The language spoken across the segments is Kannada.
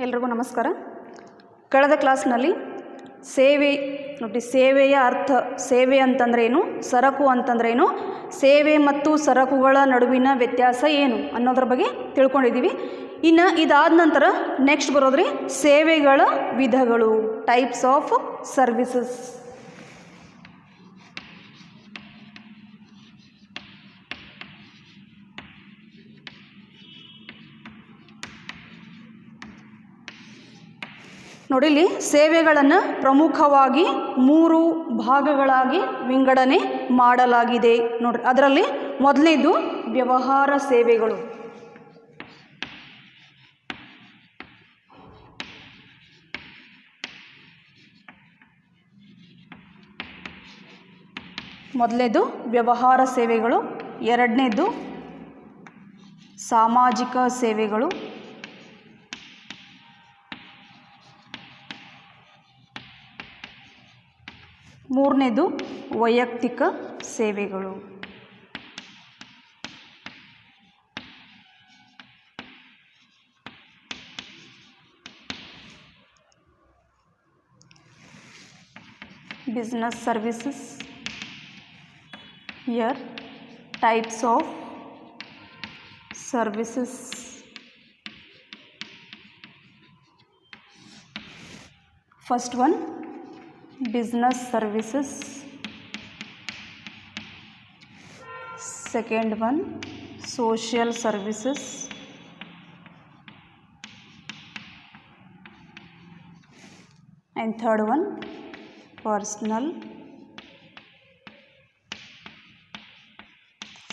ಎಲ್ರಿಗೂ ನಮಸ್ಕಾರ. ಕಳೆದ ಕ್ಲಾಸ್ನಲ್ಲಿ ಸೇವೆಯ ಅರ್ಥ, ಸೇವೆ ಅಂತಂದ್ರೇನು, ಸರಕು ಅಂತಂದ್ರೇನು, ಸೇವೆ ಮತ್ತು ಸರಕುಗಳ ನಡುವಿನ ವ್ಯತ್ಯಾಸ ಏನು ಅನ್ನೋದ್ರ ಬಗ್ಗೆ ತಿಳ್ಕೊಂಡಿದ್ದೀವಿ. ಇನ್ನು ಇದಾದ ನಂತರ ನೆಕ್ಸ್ಟ್ ಬರೋದ್ರಿ ಸೇವೆಗಳ ವಿಧಗಳು, ಟೈಪ್ಸ್ ಆಫ್ ಸರ್ವಿಸಸ್. ನೋಡಿಲಿ, ಸೇವೆಗಳನ್ನು ಪ್ರಮುಖವಾಗಿ 3 ಭಾಗಗಳಾಗಿ ವಿಂಗಡಣೆ ಮಾಡಲಾಗಿದೆ. ನೋಡ್ರಿ, ಅದರಲ್ಲಿ ಮೊದಲನೇದು ವ್ಯವಹಾರ ಸೇವೆಗಳು. ಮೊದಲನೇದು ವ್ಯವಹಾರ ಸೇವೆಗಳು, ಎರಡನೇದು ಸಾಮಾಜಿಕ ಸೇವೆಗಳು, ಮೂರನೇದು ವೈಯಕ್ತಿಕ ಸೇವೆಗಳು. Business services. Here types of services. First one, business services. Second one, social services. And third one, personal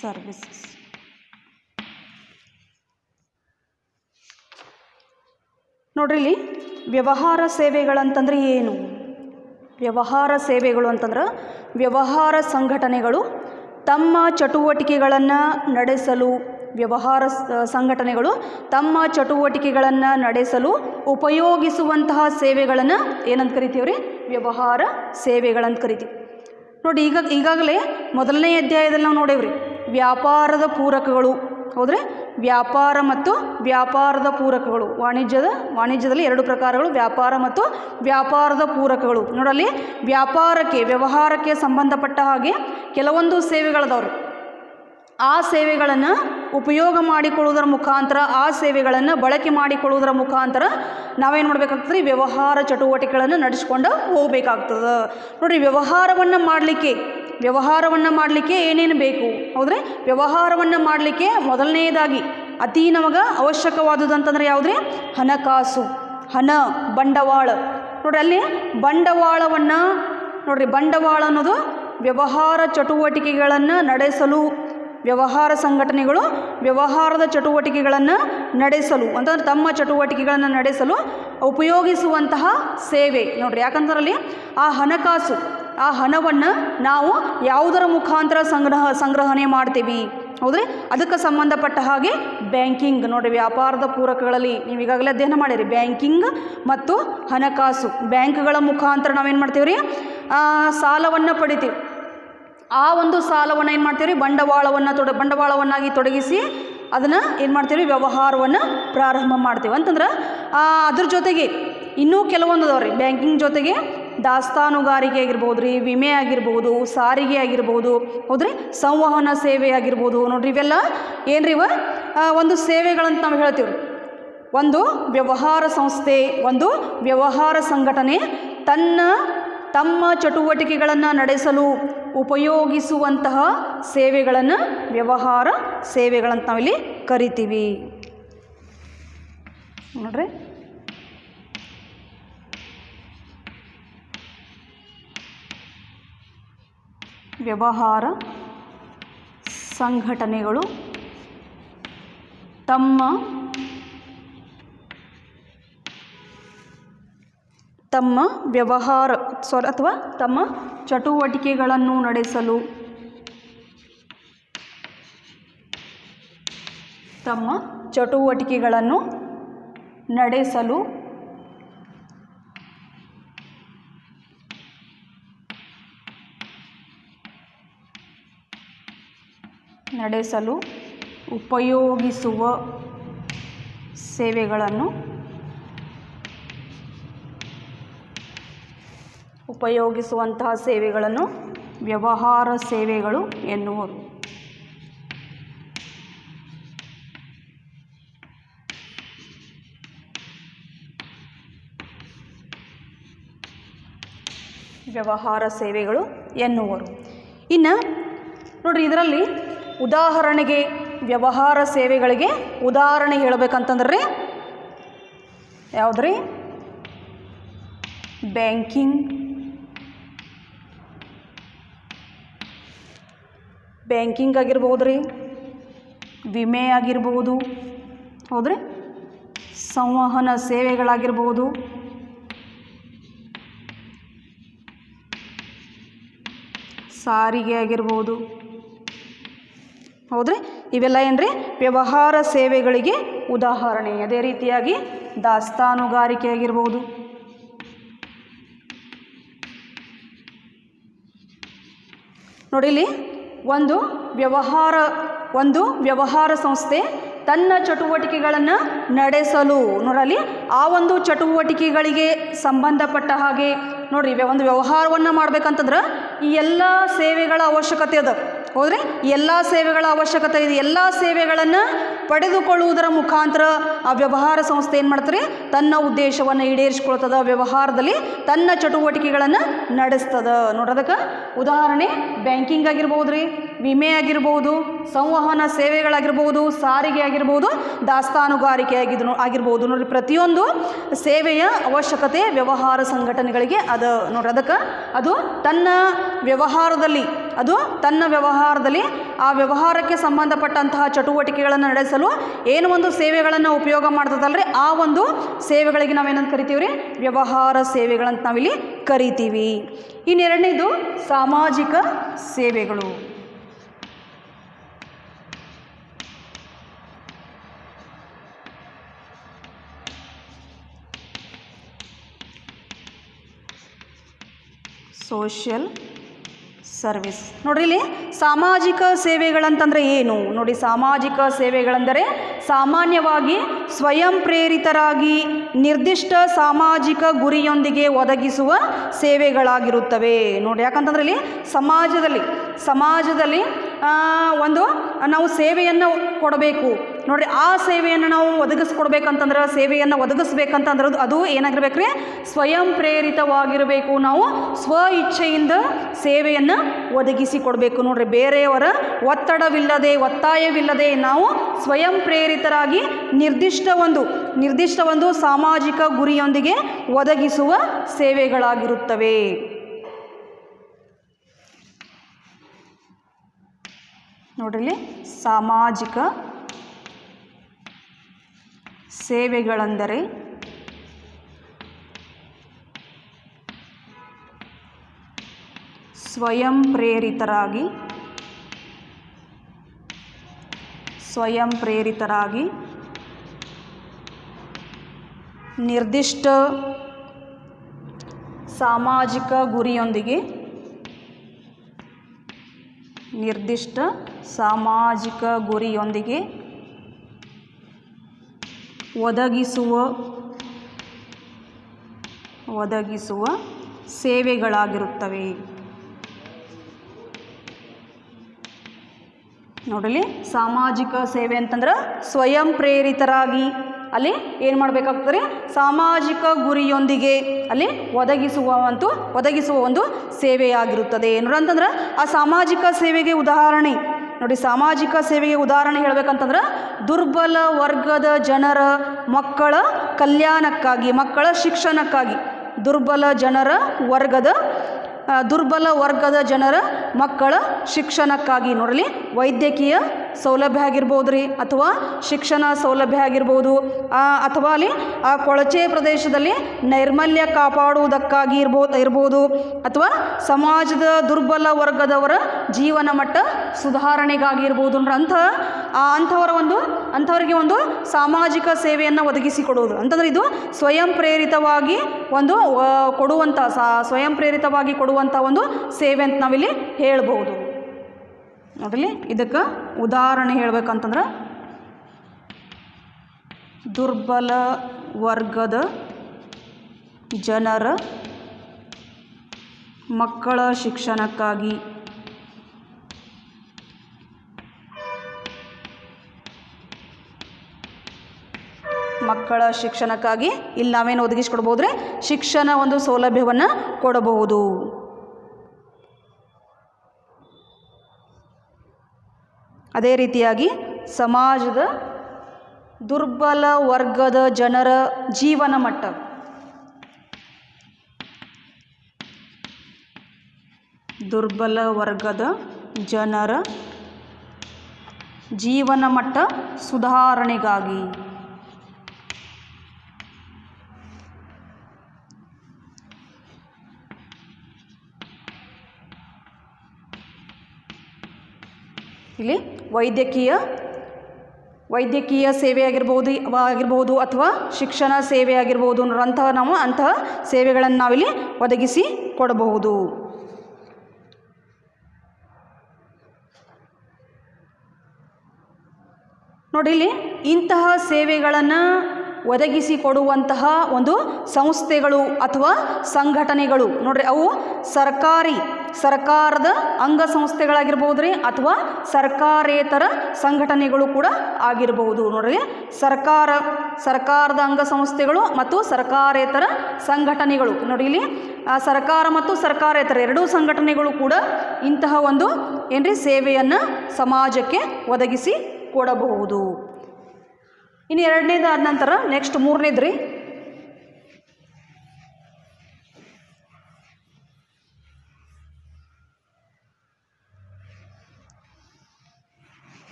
services. ನೋಡ್ರಿ, ಇಲ್ಲಿ ವ್ಯವಹಾರ ಸೇವೆಗಳಂತಂದ್ರೆ ಏನು? ವ್ಯವಹಾರ ಸೇವೆಗಳು ಅಂತಂದ್ರೆ ವ್ಯವಹಾರ ಸಂಘಟನೆಗಳು ತಮ್ಮ ಚಟುವಟಿಕೆಗಳನ್ನು ನಡೆಸಲು ಉಪಯೋಗಿಸುವಂತಹ ಸೇವೆಗಳನ್ನು ಏನಂತ ಕರಿತೀವ್ರಿ? ವ್ಯವಹಾರ ಸೇವೆಗಳಂತ ಕರಿತೀವಿ. ನೋಡಿ, ಈಗಾಗಲೇ ಮೊದಲನೇ ಅಧ್ಯಾಯದಲ್ಲಿ ನಾವು ನೋಡೇವ್ರಿ ವ್ಯಾಪಾರದ ಪೂರಕಗಳು. ಹೌದ್ರಿ, ವ್ಯಾಪಾರ ಮತ್ತು ವ್ಯಾಪಾರದ ಪೂರಕಗಳು. ವಾಣಿಜ್ಯದಲ್ಲಿ 2 ಪ್ರಕಾರಗಳು, ವ್ಯಾಪಾರ ಮತ್ತು ವ್ಯಾಪಾರದ ಪೂರಕಗಳು. ನೋಡಲ್ಲಿ ವ್ಯವಹಾರಕ್ಕೆ ಸಂಬಂಧಪಟ್ಟ ಹಾಗೆ ಕೆಲವೊಂದು ಸೇವೆಗಳದವ್ರಿ. ಆ ಸೇವೆಗಳನ್ನು ಉಪಯೋಗ ಮಾಡಿಕೊಳ್ಳುವುದರ ಮುಖಾಂತರ, ಆ ಸೇವೆಗಳನ್ನು ಬಳಕೆ ಮಾಡಿಕೊಳ್ಳುವುದರ ಮುಖಾಂತರ ನಾವೇನು ಮಾಡಬೇಕಾಗ್ತದೆ? ವ್ಯವಹಾರ ಚಟುವಟಿಕೆಗಳನ್ನು ನಡೆಸ್ಕೊಂಡು ಹೋಗಬೇಕಾಗ್ತದೆ. ನೋಡಿರಿ, ವ್ಯವಹಾರವನ್ನು ಮಾಡಲಿಕ್ಕೆ ಏನೇನು ಬೇಕು? ಹೌದ್ರಿ, ವ್ಯವಹಾರವನ್ನು ಮಾಡಲಿಕ್ಕೆ ಮೊದಲನೇದಾಗಿ ಅತಿ ನಮಗೆ ಅವಶ್ಯಕವಾದುದಂತಂದ್ರೆ ಯಾವುದ್ರಿ? ಹಣಕಾಸು, ಬಂಡವಾಳ. ನೋಡ್ರಿ, ಅಲ್ಲಿ ಬಂಡವಾಳ ಅನ್ನೋದು ವ್ಯವಹಾರ ಚಟುವಟಿಕೆಗಳನ್ನು ನಡೆಸಲು, ವ್ಯವಹಾರ ಸಂಘಟನೆಗಳು ವ್ಯವಹಾರದ ಚಟುವಟಿಕೆಗಳನ್ನು ನಡೆಸಲು ಅಂತಂದ್ರೆ ತಮ್ಮ ಚಟುವಟಿಕೆಗಳನ್ನು ನಡೆಸಲು ಉಪಯೋಗಿಸುವಂತಹ ಸೇವೆ. ನೋಡ್ರಿ, ಯಾಕಂದ್ರಲ್ಲಿ ಆ ಹಣಕಾಸು, ಆ ಹಣವನ್ನು ನಾವು ಯಾವುದರ ಮುಖಾಂತರ ಸಂಗ್ರಹಣೆ ಮಾಡ್ತೀವಿ? ಹೌದ್ರಿ, ಅದಕ್ಕೆ ಸಂಬಂಧಪಟ್ಟ ಹಾಗೆ ಬ್ಯಾಂಕಿಂಗ್. ನೋಡಿರಿ, ವ್ಯಾಪಾರದ ಪೂರಕಗಳಲ್ಲಿ ನೀವು ಈಗಾಗಲೇ ಅಧ್ಯಯನ ಮಾಡಿರಿ. ಬ್ಯಾಂಕಿಂಗ್ ಮತ್ತು ಹಣಕಾಸು, ಬ್ಯಾಂಕ್ಗಳ ಮುಖಾಂತರ ನಾವೇನು ಮಾಡ್ತೀವಿ ರೀ? ಸಾಲವನ್ನು ಪಡಿತೀವಿ. ಆ ಒಂದು ಸಾಲವನ್ನು ಏನು ಮಾಡ್ತೀವಿ? ಬಂಡವಾಳವನ್ನಾಗಿ ತೊಡಗಿಸಿ ಅದನ್ನು ಏನು ಮಾಡ್ತೀವಿ? ವ್ಯವಹಾರವನ್ನು ಪ್ರಾರಂಭ ಮಾಡ್ತೀವಿ. ಅಂತಂದ್ರೆ ಅದ್ರ ಜೊತೆಗೆ ಇನ್ನೂ ಕೆಲವೊಂದು ಅದಾವ್ರಿ. ಬ್ಯಾಂಕಿಂಗ್ ಜೊತೆಗೆ ದಾಸ್ತಾನುಗಾರಿಕೆ ಆಗಿರ್ಬೋದು ರೀ, ವಿಮೆ ಆಗಿರ್ಬೋದು, ಸಾರಿಗೆ ಆಗಿರ್ಬೋದು, ಹೌದ್ರಿ, ಸಂವಹನ ಸೇವೆ ಆಗಿರ್ಬೋದು. ನೋಡ್ರಿ, ಇವೆಲ್ಲ ಏನ್ರಿ? ಒಂದು ಸೇವೆಗಳಂತ ನಾವು ಹೇಳ್ತೀವಿ. ಒಂದು ವ್ಯವಹಾರ ಸಂಸ್ಥೆ, ಒಂದು ವ್ಯವಹಾರ ಸಂಘಟನೆ ತಮ್ಮ ಚಟುವಟಿಕೆಗಳನ್ನು ನಡೆಸಲು ಉಪಯೋಗಿಸುವಂತಹ ಸೇವೆಗಳನ್ನು ವ್ಯವಹಾರ ಸೇವೆಗಳಂತ ನಾವಿಲ್ಲಿ ಕರಿತೀವಿ. ನೋಡ್ರಿ, ವ್ಯವಹಾರ ಸಂಘಟನೆಗಳು ತಮ್ಮ ತಮ್ಮ ಚಟುವಟಿಕೆಗಳನ್ನು ನಡೆಸಲು ಉಪಯೋಗಿಸುವ ಸೇವೆಗಳನ್ನು ಉಪಯೋಗಿಸುವಂತಹ ಸೇವೆಗಳನ್ನು ವ್ಯವಹಾರ ಸೇವೆಗಳು ಎನ್ನುವರು. ವ್ಯವಹಾರ ಸೇವೆಗಳು ಎನ್ನುವರು. ಇನ್ನು ನೋಡಿರಿ, ಇದರಲ್ಲಿ ಉದಾಹರಣೆಗೆ ವ್ಯವಹಾರ ಸೇವೆಗಳಿಗೆ ಉದಾಹರಣೆ ಹೇಳಬೇಕಂತಂದ್ರೆ ಯಾವುದ್ರಿ? ಬ್ಯಾಂಕಿಂಗ್ ಆಗಿರ್ಬೋದು ರೀ, ವಿಮೆ ಆಗಿರ್ಬೋದು, ಹೌದ್ರಿ, ಸಂವಹನ ಸೇವೆಗಳಾಗಿರ್ಬೋದು, ಸಾರಿಗೆ ಆಗಿರ್ಬೋದು, ಹೌದ್ರಿ, ಇವೆಲ್ಲ ಏನ್ರಿ ವ್ಯವಹಾರ ಸೇವೆಗಳಿಗೆ ಉದಾಹರಣೆ. ಅದೇ ರೀತಿಯಾಗಿ ದಾಸ್ತಾನುಗಾರಿಕೆ ಆಗಿರ್ಬೋದು, ನೋಡಿ ಇಲ್ಲಿ ಒಂದು ವ್ಯವಹಾರ ಸಂಸ್ಥೆ ತನ್ನ ಚಟುವಟಿಕೆಗಳನ್ನು ನಡೆಸಲು ನೋಡಲಿ ಆ ಒಂದು ಚಟುವಟಿಕೆಗಳಿಗೆ ಸಂಬಂಧಪಟ್ಟ ಹಾಗೆ ನೋಡ್ರಿ ಒಂದು ವ್ಯವಹಾರವನ್ನು ಮಾಡ್ಬೇಕಂತಂದ್ರೆ ಈ ಎಲ್ಲ ಸೇವೆಗಳ ಅವಶ್ಯಕತೆ ಅದ. ಹೌದ್ರಿ, ಎಲ್ಲ ಸೇವೆಗಳ ಅವಶ್ಯಕತೆ ಇದೆ. ಎಲ್ಲ ಸೇವೆಗಳನ್ನು ಪಡೆದುಕೊಳ್ಳುವುದರ ಮುಖಾಂತರ ಆ ವ್ಯವಹಾರ ಸಂಸ್ಥೆ ಏನು ಮಾಡ್ತಾರೆ? ತನ್ನ ಉದ್ದೇಶವನ್ನು ಈಡೇರಿಸಿಕೊಳ್ತದ, ವ್ಯವಹಾರದಲ್ಲಿ ತನ್ನ ಚಟುವಟಿಕೆಗಳನ್ನು ನಡೆಸ್ತದ. ನೋಡೋದಕ್ಕೆ ಉದಾಹರಣೆ ಬ್ಯಾಂಕಿಂಗ್ ಆಗಿರ್ಬೋದು ರೀ, ವಿಮೆ ಆಗಿರ್ಬೋದು, ಸಂವಹನ ಸೇವೆಗಳಾಗಿರ್ಬೋದು, ಸಾರಿಗೆ ಆಗಿರ್ಬೋದು, ದಾಸ್ತಾನುಗಾರಿಕೆ ಆಗಿರ್ಬೋದು. ನೋಡ್ರಿ, ಪ್ರತಿಯೊಂದು ಸೇವೆಯ ಅವಶ್ಯಕತೆ ವ್ಯವಹಾರ ಸಂಘಟನೆಗಳಿಗೆ ಅದ. ನೋಡ್ರಿ, ಅದಕ್ಕೆ ಅದು ತನ್ನ ವ್ಯವಹಾರದಲ್ಲಿ ಆ ವ್ಯವಹಾರಕ್ಕೆ ಸಂಬಂಧಪಟ್ಟಂತಹ ಚಟುವಟಿಕೆಗಳನ್ನು ನಡೆಸಲು ಏನು ಒಂದು ಸೇವೆಗಳನ್ನು ಉಪಯೋಗ ಮಾಡ್ತದಲ್ರಿ, ಆ ಒಂದು ಸೇವೆಗಳಿಗೆ ನಾವೇನಂತ ಕರಿತೀವಿ ರೀ? ವ್ಯವಹಾರ ಸೇವೆಗಳಂತ ನಾವಿಲ್ಲಿ ಕರಿತೀವಿ. ಇನ್ನೆರಡನೇದು ಸಾಮಾಜಿಕ ಸೇವೆಗಳು. Social service. ನೋಡ್ರಿ, ಇಲ್ಲಿ ಸಾಮಾಜಿಕ ಸೇವೆಗಳಂತಂದರೆ ಏನು? ನೋಡಿ, ಸಾಮಾಜಿಕ ಸೇವೆಗಳೆಂದರೆ ಸಾಮಾನ್ಯವಾಗಿ ಸ್ವಯಂ ಪ್ರೇರಿತರಾಗಿ ನಿರ್ದಿಷ್ಟ ಸಾಮಾಜಿಕ ಗುರಿಯೊಂದಿಗೆ ಒದಗಿಸುವ ಸೇವೆಗಳಾಗಿರುತ್ತವೆ. ನೋಡಿ, ಯಾಕಂತಂದ್ರೆ ಇಲ್ಲಿ ಸಮಾಜದಲ್ಲಿ ಒಂದು ನಾವು ಸೇವೆಯನ್ನು ಕೊಡಬೇಕು. ನೋಡ್ರಿ, ಆ ಸೇವೆಯನ್ನು ನಾವು ಒದಗಿಸ್ಕೊಡ್ಬೇಕಂತಂದ್ರೆ, ಸೇವೆಯನ್ನು ಒದಗಿಸ್ಬೇಕಂತಂದ್ರೆ ಅದು ಏನಾಗಿರ್ಬೇಕು ರೀ? ಸ್ವಯಂ ಪ್ರೇರಿತವಾಗಿರಬೇಕು. ನಾವು ಸ್ವ ಇಚ್ಛೆಯಿಂದ ಸೇವೆಯನ್ನು ಒದಗಿಸಿ ಕೊಡಬೇಕು. ನೋಡ್ರಿ, ಬೇರೆಯವರ ಒತ್ತಾಯವಿಲ್ಲದೆ ನಾವು ಸ್ವಯಂ ಪ್ರೇರಿತರಾಗಿ ನಿರ್ದಿಷ್ಟ ಒಂದು ಸಾಮಾಜಿಕ ಗುರಿಯೊಂದಿಗೆ ಒದಗಿಸುವ ಸೇವೆಗಳಾಗಿರುತ್ತವೆ. ನೋಡ್ರಿ, ಸಾಮಾಜಿಕ ಸೇವೆಗಳೆಂದರೆ ಸ್ವಯಂ ಪ್ರೇರಿತರಾಗಿ ನಿರ್ದಿಷ್ಟ ಸಾಮಾಜಿಕ ಗುರಿಯೊಂದಿಗೆ ಒದಗಿಸುವ ಸೇವೆಗಳಾಗಿರುತ್ತವೆ. ನೋಡಲಿ, ಸಾಮಾಜಿಕ ಸೇವೆ ಅಂತಂದ್ರೆ ಸ್ವಯಂ ಪ್ರೇರಿತರಾಗಿ ಅಲ್ಲಿ ಏನು ಮಾಡಬೇಕಾಗ್ತದೆ? ಸಾಮಾಜಿಕ ಗುರಿಯೊಂದಿಗೆ ಅಲ್ಲಿ ಒದಗಿಸುವ ಒಂದು ಸೇವೆಯಾಗಿರುತ್ತದೆ. ನೋಡಂತಂದ್ರೆ ಆ ಸಾಮಾಜಿಕ ಸೇವೆಗೆ ಉದಾಹರಣೆ ನೋಡಿ, ಸಾಮಾಜಿಕ ಸೇವೆಗೆ ಉದಾಹರಣೆ ಹೇಳಬೇಕಂತಂದ್ರೆ ದುರ್ಬಲ ವರ್ಗದ ಜನರ ಮಕ್ಕಳ ಕಲ್ಯಾಣಕ್ಕಾಗಿ, ಮಕ್ಕಳ ಶಿಕ್ಷಣಕ್ಕಾಗಿ, ದುರ್ಬಲ ವರ್ಗದ ಜನರ ಮಕ್ಕಳ ಶಿಕ್ಷಣಕ್ಕಾಗಿ ನೋಡಲಿ ವೈದ್ಯಕೀಯ ಸೌಲಭ್ಯ ಆಗಿರ್ಬೋದು ರೀ, ಅಥವಾ ಶಿಕ್ಷಣ ಸೌಲಭ್ಯ ಆಗಿರ್ಬೋದು, ಅಥವಾ ಅಲ್ಲಿ ಆ ಕೊಳಚೆ ಪ್ರದೇಶದಲ್ಲಿ ನೈರ್ಮಲ್ಯ ಕಾಪಾಡುವುದಕ್ಕಾಗಿ ಇರ್ಬೋದು, ಅಥವಾ ಸಮಾಜದ ದುರ್ಬಲ ವರ್ಗದವರ ಜೀವನ ಮಟ್ಟ ಸುಧಾರಣೆಗಾಗಿ ಇರ್ಬೋದು. ಅಂಥವರಿಗೆ ಒಂದು ಸಾಮಾಜಿಕ ಸೇವೆಯನ್ನು ಒದಗಿಸಿಕೊಡುವುದು ಅಂತಂದರೆ ಇದು ಸ್ವಯಂ ಪ್ರೇರಿತವಾಗಿ ಕೊಡುವಂಥ ಒಂದು ಸೇವೆ ಅಂತ ನಾವಿಲ್ಲಿ ಹೇಳ್ಬೋದು. ನೋಡಲಿ, ಇದಕ್ಕೆ ಉದಾಹರಣೆ ಹೇಳ್ಬೇಕಂತಂದ್ರೆ ದುರ್ಬಲ ವರ್ಗದ ಜನರ ಮಕ್ಕಳ ಶಿಕ್ಷಣಕ್ಕಾಗಿ. ಮಕ್ಕಳ ಶಿಕ್ಷಣಕ್ಕಾಗಿ ಇಲ್ಲಿ ನಾವೇನು ಒದಗಿಸಿಕೊಡ್ಬೋದ್ರಿ? ಶಿಕ್ಷಣ ಒಂದು ಸೌಲಭ್ಯವನ್ನು ಕೊಡಬಹುದು. ಅದೇ ರೀತಿಯಾಗಿ ಸಮಾಜದ ದುರ್ಬಲ ವರ್ಗದ ಜನರ ಜೀವನ ಮಟ್ಟ, ದುರ್ಬಲ ವರ್ಗದ ಜನರ ಜೀವನ ಮಟ್ಟ ಸುಧಾರಣೆಗಾಗಿ. ಇಲ್ಲಿ ವೈದ್ಯಕೀಯ ಸೇವೆ ಆಗಿರ್ಬೋದು ಅಥವಾ ಶಿಕ್ಷಣ ಸೇವೆ ಆಗಿರ್ಬೋದು ಅಂತಹ ಸೇವೆಗಳನ್ನು ನಾವಿಲ್ಲಿ ಒದಗಿಸಿ ಕೊಡಬಹುದು. ನೋಡಿ, ಇಲ್ಲಿ ಇಂತಹ ಸೇವೆಗಳನ್ನು ಒದಗಿಸಿಕೊಡುವಂತಹ ಒಂದು ಸಂಸ್ಥೆಗಳು ಅಥವಾ ಸಂಘಟನೆಗಳು ನೋಡ್ರಿ, ಅವು ಸರ್ಕಾರದ ಅಂಗಸಂಸ್ಥೆಗಳಾಗಿರ್ಬೋದು ಅಥವಾ ಸರ್ಕಾರೇತರ ಸಂಘಟನೆಗಳು ಕೂಡ ಆಗಿರಬಹುದು. ನೋಡ್ರಿ, ಸರ್ಕಾರದ ಅಂಗಸಂಸ್ಥೆಗಳು ಮತ್ತು ಸರ್ಕಾರೇತರ ಸಂಘಟನೆಗಳು. ನೋಡಿ, ಇಲ್ಲಿ ಸರ್ಕಾರ ಮತ್ತು ಸರ್ಕಾರೇತರ ಎರಡೂ ಸಂಘಟನೆಗಳು ಕೂಡ ಇಂತಹ ಒಂದು ಸೇವೆಯನ್ನು ಸಮಾಜಕ್ಕೆ ಒದಗಿಸಿ ಕೊಡಬಹುದು. ಇನ್ನು ಎರಡನೇದಾದ ನಂತರ ನೆಕ್ಸ್ಟ್ ಮೂರನೇದ್ರಿ,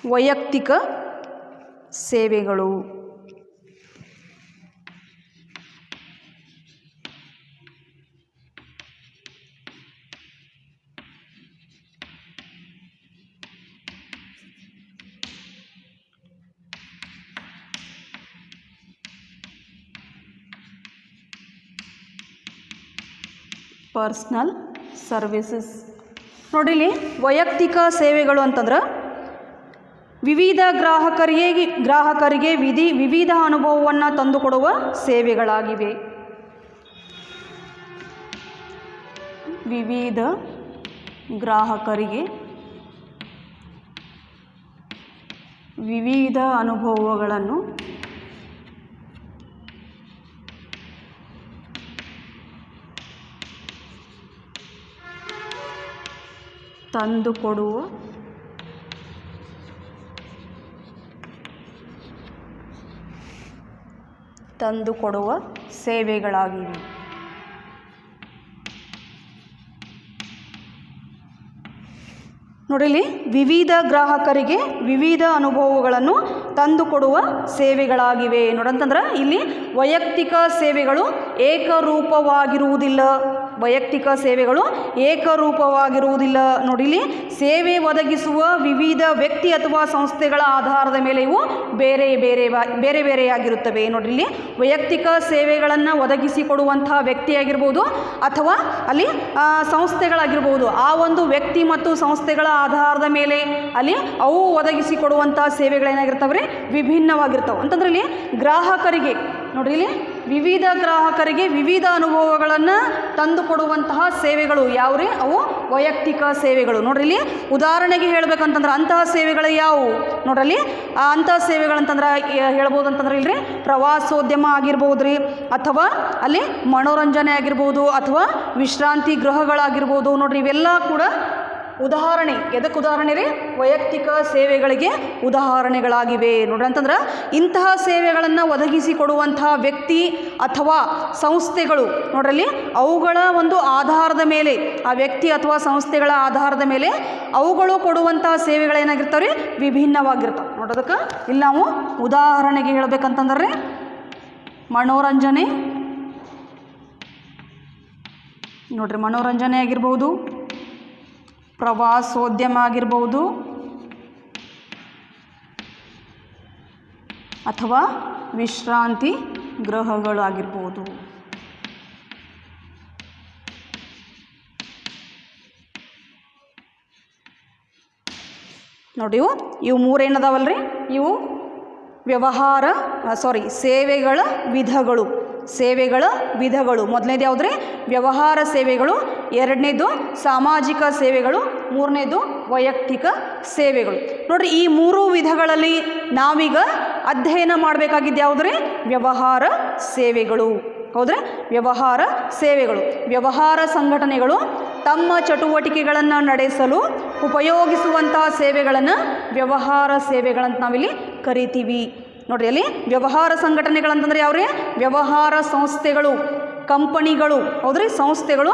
ವೈಯಕ್ತಿಕ ಸೇವೆಗಳು. Personal services. ನೋಡಿ, ಇಲ್ಲಿ ವೈಯಕ್ತಿಕ ಸೇವೆಗಳು ಅಂತಂದ್ರೆ ವಿವಿಧ ಗ್ರಾಹಕರಿಗೆ ವಿವಿಧ ಅನುಭವವನ್ನು ತಂದುಕೊಡುವ ಸೇವೆಗಳಾಗಿವೆ. ವಿವಿಧ ಗ್ರಾಹಕರಿಗೆ ವಿವಿಧ ಅನುಭವಗಳನ್ನು ತಂದುಕೊಡುವ ಸೇವೆಗಳಾಗಿವೆ. ನೋಡಿ, ಇಲ್ಲಿ ವಿವಿಧ ಗ್ರಾಹಕರಿಗೆ ವಿವಿಧ ಅನುಭವಗಳನ್ನು ತಂದುಕೊಡುವ ಸೇವೆಗಳಾಗಿವೆ. ನೋಡಂತಂದ್ರೆ ಇಲ್ಲಿ ವೈಯಕ್ತಿಕ ಸೇವೆಗಳು ಏಕರೂಪವಾಗಿರುವುದಿಲ್ಲ. ನೋಡಿ, ಇಲ್ಲಿ ಸೇವೆ ಒದಗಿಸುವ ವಿವಿಧ ವ್ಯಕ್ತಿ ಅಥವಾ ಸಂಸ್ಥೆಗಳ ಆಧಾರದ ಮೇಲೆ ಇವು ಬೇರೆ ಬೇರೆಯಾಗಿರುತ್ತವೆ. ನೋಡಿ, ಇಲ್ಲಿ ವೈಯಕ್ತಿಕ ಸೇವೆಗಳನ್ನು ಒದಗಿಸಿಕೊಡುವಂತಹ ವ್ಯಕ್ತಿಯಾಗಿರ್ಬೋದು ಅಥವಾ ಅಲ್ಲಿ ಸಂಸ್ಥೆಗಳಾಗಿರ್ಬೋದು, ಆ ಒಂದು ವ್ಯಕ್ತಿ ಮತ್ತು ಸಂಸ್ಥೆಗಳ ಆಧಾರದ ಮೇಲೆ ಅಲ್ಲಿ ಅವು ಒದಗಿಸಿಕೊಡುವಂತಹ ಸೇವೆಗಳೇನಾಗಿರ್ತವೆ ರೀ, ವಿಭಿನ್ನವಾಗಿರ್ತವೆ. ಅಂತಂದ್ರೆ ಇಲ್ಲಿ ಗ್ರಾಹಕರಿಗೆ ನೋಡ್ರಿ, ಇಲ್ಲಿ ವಿವಿಧ ಗ್ರಾಹಕರಿಗೆ ವಿವಿಧ ಅನುಭವಗಳನ್ನು ತಂದುಕೊಡುವಂತಹ ಸೇವೆಗಳು ಯಾವ್ರಿ? ಅವು ವೈಯಕ್ತಿಕ ಸೇವೆಗಳು. ನೋಡ್ರಿ, ಇಲ್ಲಿ ಉದಾಹರಣೆಗೆ ಹೇಳ್ಬೇಕಂತಂದ್ರೆ ಅಂತಹ ಸೇವೆಗಳು ಯಾವುವು ನೋಡ್ರಲ್ಲಿ? ಅಂತಹ ಸೇವೆಗಳಂತಂದ್ರೆ ಹೇಳ್ಬೋದು ಅಂತಂದ್ರೆ ಇಲ್ರಿ, ಪ್ರವಾಸೋದ್ಯಮ ಆಗಿರ್ಬೋದ್ರಿ, ಅಥವಾ ಅಲ್ಲಿ ಮನೋರಂಜನೆ ಆಗಿರ್ಬೋದು, ಅಥವಾ ವಿಶ್ರಾಂತಿ ಗೃಹಗಳಾಗಿರ್ಬೋದು. ನೋಡ್ರಿ, ಇವೆಲ್ಲ ಕೂಡ ಉದಾಹರಣೆ. ಎದಕ್ಕೆ ಉದಾಹರಣೆ ರೀ? ವೈಯಕ್ತಿಕ ಸೇವೆಗಳಿಗೆ ಉದಾಹರಣೆಗಳಾಗಿವೆ. ನೋಡ್ರಿ, ಅಂತಂದ್ರೆ ಇಂತಹ ಸೇವೆಗಳನ್ನು ಒದಗಿಸಿಕೊಡುವಂತಹ ವ್ಯಕ್ತಿ ಅಥವಾ ಸಂಸ್ಥೆಗಳು ನೋಡ್ರಲ್ಲಿ ಅವುಗಳ ಒಂದು ಆಧಾರದ ಮೇಲೆ, ಆ ವ್ಯಕ್ತಿ ಅಥವಾ ಸಂಸ್ಥೆಗಳ ಆಧಾರದ ಮೇಲೆ ಅವುಗಳು ಕೊಡುವಂತಹ ಸೇವೆಗಳೇನಾಗಿರ್ತಾವೆ ರೀ, ವಿಭಿನ್ನವಾಗಿರ್ತಾವೆ. ನೋಡೋದಕ್ಕೆ ಇಲ್ಲಿ ನಾವು ಉದಾಹರಣೆಗೆ ಹೇಳ್ಬೇಕಂತಂದ್ರೆ ಮನೋರಂಜನೆ ನೋಡ್ರಿ, ಮನೋರಂಜನೆ ಆಗಿರ್ಬೋದು, ಪ್ರವಾಸೋದ್ಯಮ ಆಗಿರ್ಬೋದು, ಅಥವಾ ವಿಶ್ರಾಂತಿ ಗೃಹಗಳು ಆಗಿರ್ಬೋದು. ನೋಡಿ, ಇವು ಮೂರೇನದಾವಲ್ರಿ, ಇವು ಸೇವೆಗಳ ವಿಧಗಳು. ಮೊದಲನೇದು ಯಾವುದ್ರಿ? ವ್ಯವಹಾರ ಸೇವೆಗಳು. ಎರಡನೇದು ಸಾಮಾಜಿಕ ಸೇವೆಗಳು, ಮೂರನೇದು ವೈಯಕ್ತಿಕ ಸೇವೆಗಳು. ನೋಡಿರಿ, ಈ ಮೂರು ವಿಧಗಳಲ್ಲಿ ನಾವೀಗ ಅಧ್ಯಯನ ಮಾಡಬೇಕಾಗಿದ್ದು ಯಾವುದ್ರಿ? ವ್ಯವಹಾರ ಸೇವೆಗಳು. ಹೌದ್ರೆ? ವ್ಯವಹಾರ ಸೇವೆಗಳು. ವ್ಯವಹಾರ ಸಂಘಟನೆಗಳು ತಮ್ಮ ಚಟುವಟಿಕೆಗಳನ್ನು ನಡೆಸಲು ಉಪಯೋಗಿಸುವಂತಹ ಸೇವೆಗಳನ್ನು ವ್ಯವಹಾರ ಸೇವೆಗಳಂತ ನಾವಿಲ್ಲಿ ಕರಿತೀವಿ. ನೋಡಿರಿ, ಅಲ್ಲಿ ವ್ಯವಹಾರ ಸಂಘಟನೆಗಳಂತಂದ್ರೆ ಯಾವ್ರಿ? ವ್ಯವಹಾರ ಸಂಸ್ಥೆಗಳು, ಕಂಪನಿಗಳು, ಹೌದ್ರಿ, ಸಂಸ್ಥೆಗಳು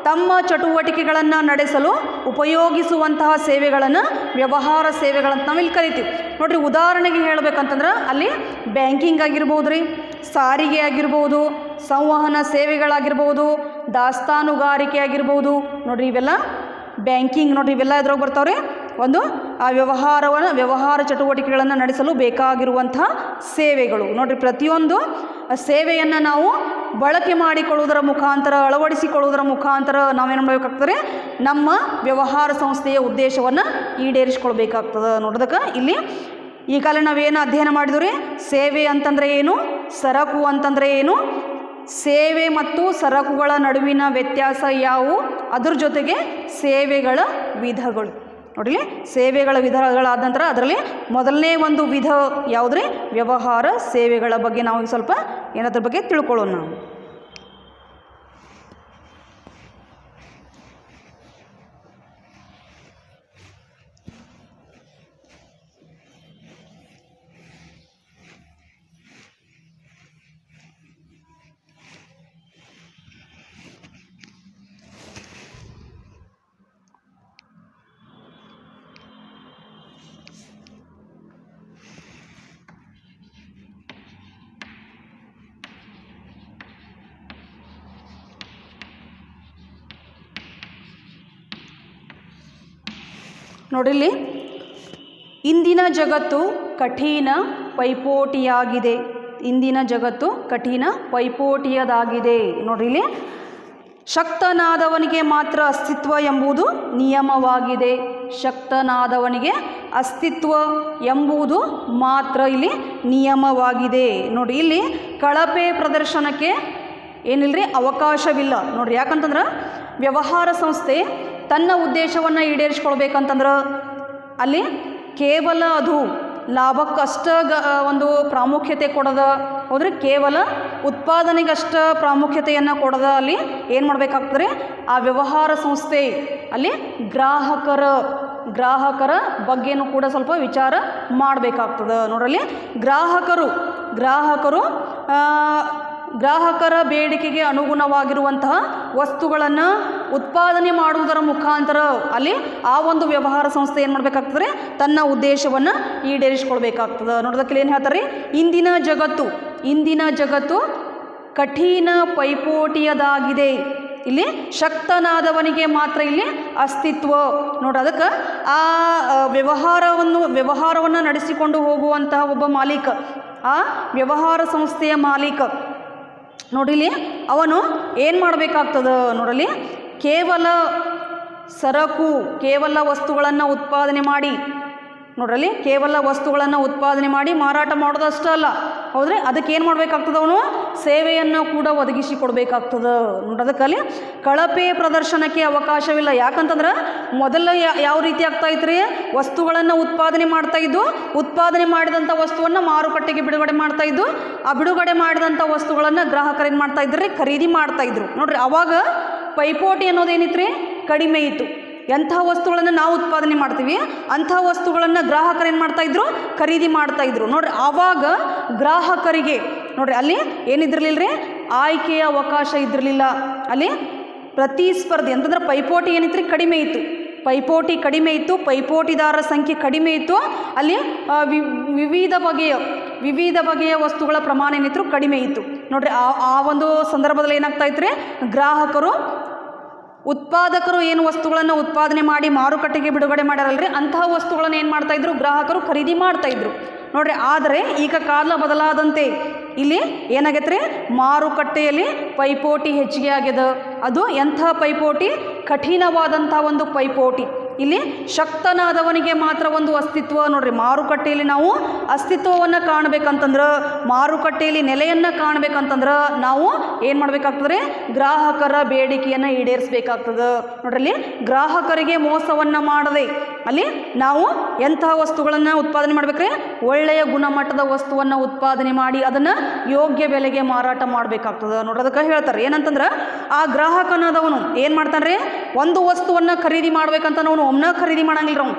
ತಮ್ಮ ಚಟುವಟಿಕೆಗಳನ್ನು ನಡೆಸಲು ಉಪಯೋಗಿಸುವಂತಹ ಸೇವೆಗಳನ್ನು ವ್ಯವಹಾರ ಸೇವೆಗಳಂತ ನಾವಿಲ್ಲಿ ಕರಿತೀವಿ. ನೋಡಿರಿ, ಉದಾಹರಣೆಗೆ ಹೇಳಬೇಕಂತಂದ್ರೆ ಅಲ್ಲಿ ಬ್ಯಾಂಕಿಂಗ್ ಆಗಿರ್ಬೋದು ರೀ, ಸಾರಿಗೆ ಆಗಿರ್ಬೋದು, ಸಂವಹನ ಸೇವೆಗಳಾಗಿರ್ಬೋದು, ದಾಸ್ತಾನುಗಾರಿಕೆ ಆಗಿರ್ಬೋದು. ನೋಡಿರಿ, ಇವೆಲ್ಲ ಬ್ಯಾಂಕಿಂಗ್. ನೋಡಿರಿ, ಇವೆಲ್ಲ ಎದ್ರಾಗ ಬರ್ತಾವ್ರಿ? ಒಂದು ಆ ವ್ಯವಹಾರ ಚಟುವಟಿಕೆಗಳನ್ನು ನಡೆಸಲು ಬೇಕಾಗಿರುವಂತಹ ಸೇವೆಗಳು. ನೋಡಿರಿ, ಪ್ರತಿಯೊಂದು ಸೇವೆಯನ್ನು ನಾವು ಬಳಕೆ ಮಾಡಿಕೊಳ್ಳುವುದರ ಮುಖಾಂತರ, ಅಳವಡಿಸಿಕೊಳ್ಳುವುದರ ಮುಖಾಂತರ ನಾವೇನು ಮಾಡಬೇಕಾಗ್ತದೆ? ನಮ್ಮ ವ್ಯವಹಾರ ಸಂಸ್ಥೆಯ ಉದ್ದೇಶವನ್ನು ಈಡೇರಿಸಿಕೊಳ್ಬೇಕಾಗ್ತದೆ. ನೋಡೋದಕ್ಕೆ ಇಲ್ಲಿ ಈಗಾಗಲೇ ನಾವೇನು ಅಧ್ಯಯನ ಮಾಡಿದ್ವಿ? ಸೇವೆ ಅಂತಂದರೆ ಏನು, ಸರಕು ಅಂತಂದರೆ ಏನು, ಸೇವೆ ಮತ್ತು ಸರಕುಗಳ ನಡುವಿನ ವ್ಯತ್ಯಾಸ ಯಾವುವು, ಅದ್ರ ಜೊತೆಗೆ ಸೇವೆಗಳ ವಿಧಗಳು. ನೋಡಿ, ಸೇವೆಗಳ ವಿಧಗಳಾದ ನಂತರ ಅದರಲ್ಲಿ ಮೊದಲನೇ ಒಂದು ವಿಧ ಯಾವುದ್ರಿ? ವ್ಯವಹಾರ ಸೇವೆಗಳ ಬಗ್ಗೆ ನಾವು ಸ್ವಲ್ಪ ಏನಾದ್ರ ಬಗ್ಗೆ ತಿಳ್ಕೊಳ್ಳೋಣ. ನಾವು ನೋಡಿಲ್ಲಿ, ಇಂದಿನ ಜಗತ್ತು ಕಠಿಣ ಪೈಪೋಟಿಯಾಗಿದೆ. ಇಂದಿನ ಜಗತ್ತು ಕಠಿಣ ಪೈಪೋಟಿಯದಾಗಿದೆ. ನೋಡಿಲ್ಲಿ, ಶಕ್ತನಾದವನಿಗೆ ಮಾತ್ರ ಅಸ್ತಿತ್ವ ಎಂಬುದು ನಿಯಮವಾಗಿದೆ. ಶಕ್ತನಾದವನಿಗೆ ಅಸ್ತಿತ್ವ ಎಂಬುದು ಮಾತ್ರ ಇಲ್ಲಿ ನಿಯಮವಾಗಿದೆ. ನೋಡಿ, ಇಲ್ಲಿ ಕಳಪೆ ಪ್ರದರ್ಶನಕ್ಕೆ ಏನಿಲ್ಲರಿ ಅವಕಾಶವಿಲ್ಲ. ನೋಡಿರಿ, ಯಾಕಂತಂದ್ರೆ ವ್ಯವಹಾರ ಸಂಸ್ಥೆ ತನ್ನ ಉದ್ದೇಶವನ್ನು ಈಡೇರಿಸ್ಕೊಳ್ಬೇಕಂತಂದ್ರೆ ಅಲ್ಲಿ ಕೇವಲ ಅದು ಲಾಭಕ್ಕಷ್ಟ ಒಂದು ಪ್ರಾಮುಖ್ಯತೆ ಕೊಡದ, ಹೋದರೆ ಕೇವಲ ಉತ್ಪಾದನೆಗಷ್ಟ ಪ್ರಾಮುಖ್ಯತೆಯನ್ನು ಕೊಡದ ಅಲ್ಲಿ ಏನು ಮಾಡಬೇಕಾಗ್ತದೆ? ಆ ವ್ಯವಹಾರ ಸಂಸ್ಥೆ ಅಲ್ಲಿ ಗ್ರಾಹಕರ ಬಗ್ಗೆನೂ ಕೂಡ ಸ್ವಲ್ಪ ವಿಚಾರ ಮಾಡಬೇಕಾಗ್ತದೆ. ನೋಡಲ್ಲಿ, ಗ್ರಾಹಕರ ಬೇಡಿಕೆಗೆ ಅನುಗುಣವಾಗಿರುವಂತಹ ವಸ್ತುಗಳನ್ನು ಉತ್ಪಾದನೆ ಮಾಡುವುದರ ಮುಖಾಂತರ ಅಲ್ಲಿ ಆ ಒಂದು ವ್ಯವಹಾರ ಸಂಸ್ಥೆ ಏನು ಮಾಡಬೇಕಾಗ್ತದೆ? ತನ್ನ ಉದ್ದೇಶವನ್ನು ಈಡೇರಿಸಿಕೊಳ್ಬೇಕಾಗ್ತದೆ. ನೋಡೋದಕ್ಕೆ ಏನು ಹೇಳ್ತಾರೆ? ಇಂದಿನ ಜಗತ್ತು ಕಠಿಣ ಪೈಪೋಟಿಯದಾಗಿದೆ. ಇಲ್ಲಿ ಶಕ್ತನಾದವನಿಗೆ ಮಾತ್ರ ಇಲ್ಲಿ ಅಸ್ತಿತ್ವ. ನೋಡೋದಕ್ಕೆ ಆ ವ್ಯವಹಾರವನ್ನು ನಡೆಸಿಕೊಂಡು ಹೋಗುವಂತಹ ಒಬ್ಬ ಮಾಲೀಕ, ಆ ವ್ಯವಹಾರ ಸಂಸ್ಥೆಯ ಮಾಲೀಕ ನೋಡಿಲಿ, ಅವನು ಏನು ಮಾಡಬೇಕಾಗ್ತದೆ? ನೋಡಲಿ, ಕೇವಲ ವಸ್ತುಗಳನ್ನು ಉತ್ಪಾದನೆ ಮಾಡಿ, ನೋಡ್ರಲ್ಲಿ, ಕೇವಲ ವಸ್ತುಗಳನ್ನು ಉತ್ಪಾದನೆ ಮಾಡಿ ಮಾರಾಟ ಮಾಡೋದಷ್ಟೇ ಅಲ್ಲ, ಹೌದ್ರೆ, ಅದಕ್ಕೆ ಏನು ಮಾಡಬೇಕಾಗ್ತದೆ? ಅವನು ಸೇವೆಯನ್ನು ಕೂಡ ಒದಗಿಸಿ ಕೊಡಬೇಕಾಗ್ತದೆ. ನೋಡೋದಕ್ಕಲ್ಲಿ ಕಳಪೆ ಪ್ರದರ್ಶನಕ್ಕೆ ಅವಕಾಶವಿಲ್ಲ. ಯಾಕಂತಂದ್ರೆ ಮೊದಲು ಯಾವ ರೀತಿ ಆಗ್ತಾ ಇತ್ತು ರೀ? ವಸ್ತುಗಳನ್ನು ಉತ್ಪಾದನೆ ಮಾಡ್ತಾಯಿದ್ದು, ಉತ್ಪಾದನೆ ಮಾಡಿದಂಥ ವಸ್ತುವನ್ನು ಮಾರುಕಟ್ಟೆಗೆ ಬಿಡುಗಡೆ ಮಾಡ್ತಾಯಿದ್ದು, ಆ ಬಿಡುಗಡೆ ಮಾಡಿದಂಥ ವಸ್ತುಗಳನ್ನು ಗ್ರಾಹಕರು ಏನು ಮಾಡ್ತಾಯಿದ್ರು? ಖರೀದಿ ಮಾಡ್ತಾಯಿದ್ರು. ನೋಡ್ರಿ, ಅವಾಗ ಪೈಪೋಟಿ ಅನ್ನೋದೇನಿತ್ತು ರೀ? ಕಡಿಮೆ ಇತ್ತು. ಎಂಥ ವಸ್ತುಗಳನ್ನು ನಾವು ಉತ್ಪಾದನೆ ಮಾಡ್ತೀವಿ, ಅಂಥ ವಸ್ತುಗಳನ್ನು ಗ್ರಾಹಕರು ಏನು ಮಾಡ್ತಾಯಿದ್ರು? ಖರೀದಿ ಮಾಡ್ತಾಯಿದ್ರು. ನೋಡ್ರಿ, ಆವಾಗ ಗ್ರಾಹಕರಿಗೆ ನೋಡ್ರಿ ಅಲ್ಲಿ ಏನಿದ್ರಲಿಲ್ಲ ರೀ? ಆಯ್ಕೆಯ ಅವಕಾಶ ಇದ್ದಿರಲಿಲ್ಲ. ಅಲ್ಲಿ ಪ್ರತಿಸ್ಪರ್ಧೆ ಅಂತಂದ್ರೆ ಪೈಪೋಟಿ ಏನಿತ್ತು ರೀ? ಕಡಿಮೆ ಇತ್ತು. ಪೈಪೋಟಿದಾರರ ಸಂಖ್ಯೆ ಕಡಿಮೆ ಇತ್ತು. ಅಲ್ಲಿ ವಿವಿಧ ಬಗೆಯ ವಸ್ತುಗಳ ಪ್ರಮಾಣ ಏನಿತ್ತು? ಕಡಿಮೆ ಇತ್ತು. ನೋಡ್ರಿ, ಆ ಒಂದು ಸಂದರ್ಭದಲ್ಲಿ ಏನಾಗ್ತಾ ಇತ್ತು ರೀ? ಉತ್ಪಾದಕರು ಏನು ವಸ್ತುಗಳನ್ನು ಉತ್ಪಾದನೆ ಮಾಡಿ ಮಾರುಕಟ್ಟೆಗೆ ಬಿಡುಗಡೆ ಮಾಡ್ಯಾರಲ್ರಿ, ಅಂತಹ ವಸ್ತುಗಳನ್ನು ಏನು ಮಾಡ್ತಾಯಿದ್ರು? ಗ್ರಾಹಕರು ಖರೀದಿ ಮಾಡ್ತಾಯಿದ್ರು. ನೋಡ್ರಿ, ಆದರೆ ಈಗ ಕಾಲ ಬದಲಾದಂತೆ ಇಲ್ಲಿ ಏನಾಗೈತೆ ರೀ? ಮಾರುಕಟ್ಟೆಯಲ್ಲಿ ಪೈಪೋಟಿ ಹೆಚ್ಚಿಗೆ ಆಗ್ಯದ. ಅದು ಎಂಥ ಪೈಪೋಟಿ? ಕಠಿಣವಾದಂಥ ಒಂದು ಪೈಪೋಟಿ. ಇಲ್ಲಿ ಶಕ್ತನಾದವನಿಗೆ ಮಾತ್ರ ಒಂದು ಅಸ್ತಿತ್ವ. ನೋಡ್ರಿ, ಮಾರುಕಟ್ಟೆಯಲ್ಲಿ ನಾವು ಅಸ್ತಿತ್ವವನ್ನು ಕಾಣಬೇಕಂತಂದ್ರೆ, ಮಾರುಕಟ್ಟೆಯಲ್ಲಿ ನೆಲೆಯನ್ನು ಕಾಣಬೇಕಂತಂದ್ರೆ ನಾವು ಏನು ಮಾಡಬೇಕಾಗ್ತದೆ? ಗ್ರಾಹಕರ ಬೇಡಿಕೆಯನ್ನು ಈಡೇರಿಸಬೇಕಾಗ್ತದೆ. ನೋಡ್ರಲ್ಲಿ, ಗ್ರಾಹಕರಿಗೆ ಮೋಸವನ್ನು ಮಾಡದೆ ಅಲ್ಲಿ ನಾವು ಎಂತಹ ವಸ್ತುಗಳನ್ನು ಉತ್ಪಾದನೆ ಮಾಡಬೇಕ್ರಿ? ಒಳ್ಳೆಯ ಗುಣಮಟ್ಟದ ವಸ್ತುವನ್ನು ಉತ್ಪಾದನೆ ಮಾಡಿ ಅದನ್ನು ಯೋಗ್ಯ ಬೆಲೆಗೆ ಮಾರಾಟ ಮಾಡಬೇಕಾಗ್ತದೆ. ನೋಡ್ರಿ, ಅದಕ್ಕೆ ಹೇಳ್ತಾರೆ ಏನಂತಂದ್ರೆ, ಆ ಗ್ರಾಹಕನಾದವನು ಏನು ಮಾಡ್ತಾನೆ? ಒಂದು ವಸ್ತುವನ್ನು ಖರೀದಿ ಮಾಡ್ಬೇಕಂತ ಅವನು ಒಮ್ಮೆ ಖರೀದಿ ಮಾಡಂಗಿಲ್ಲ. ಅವನು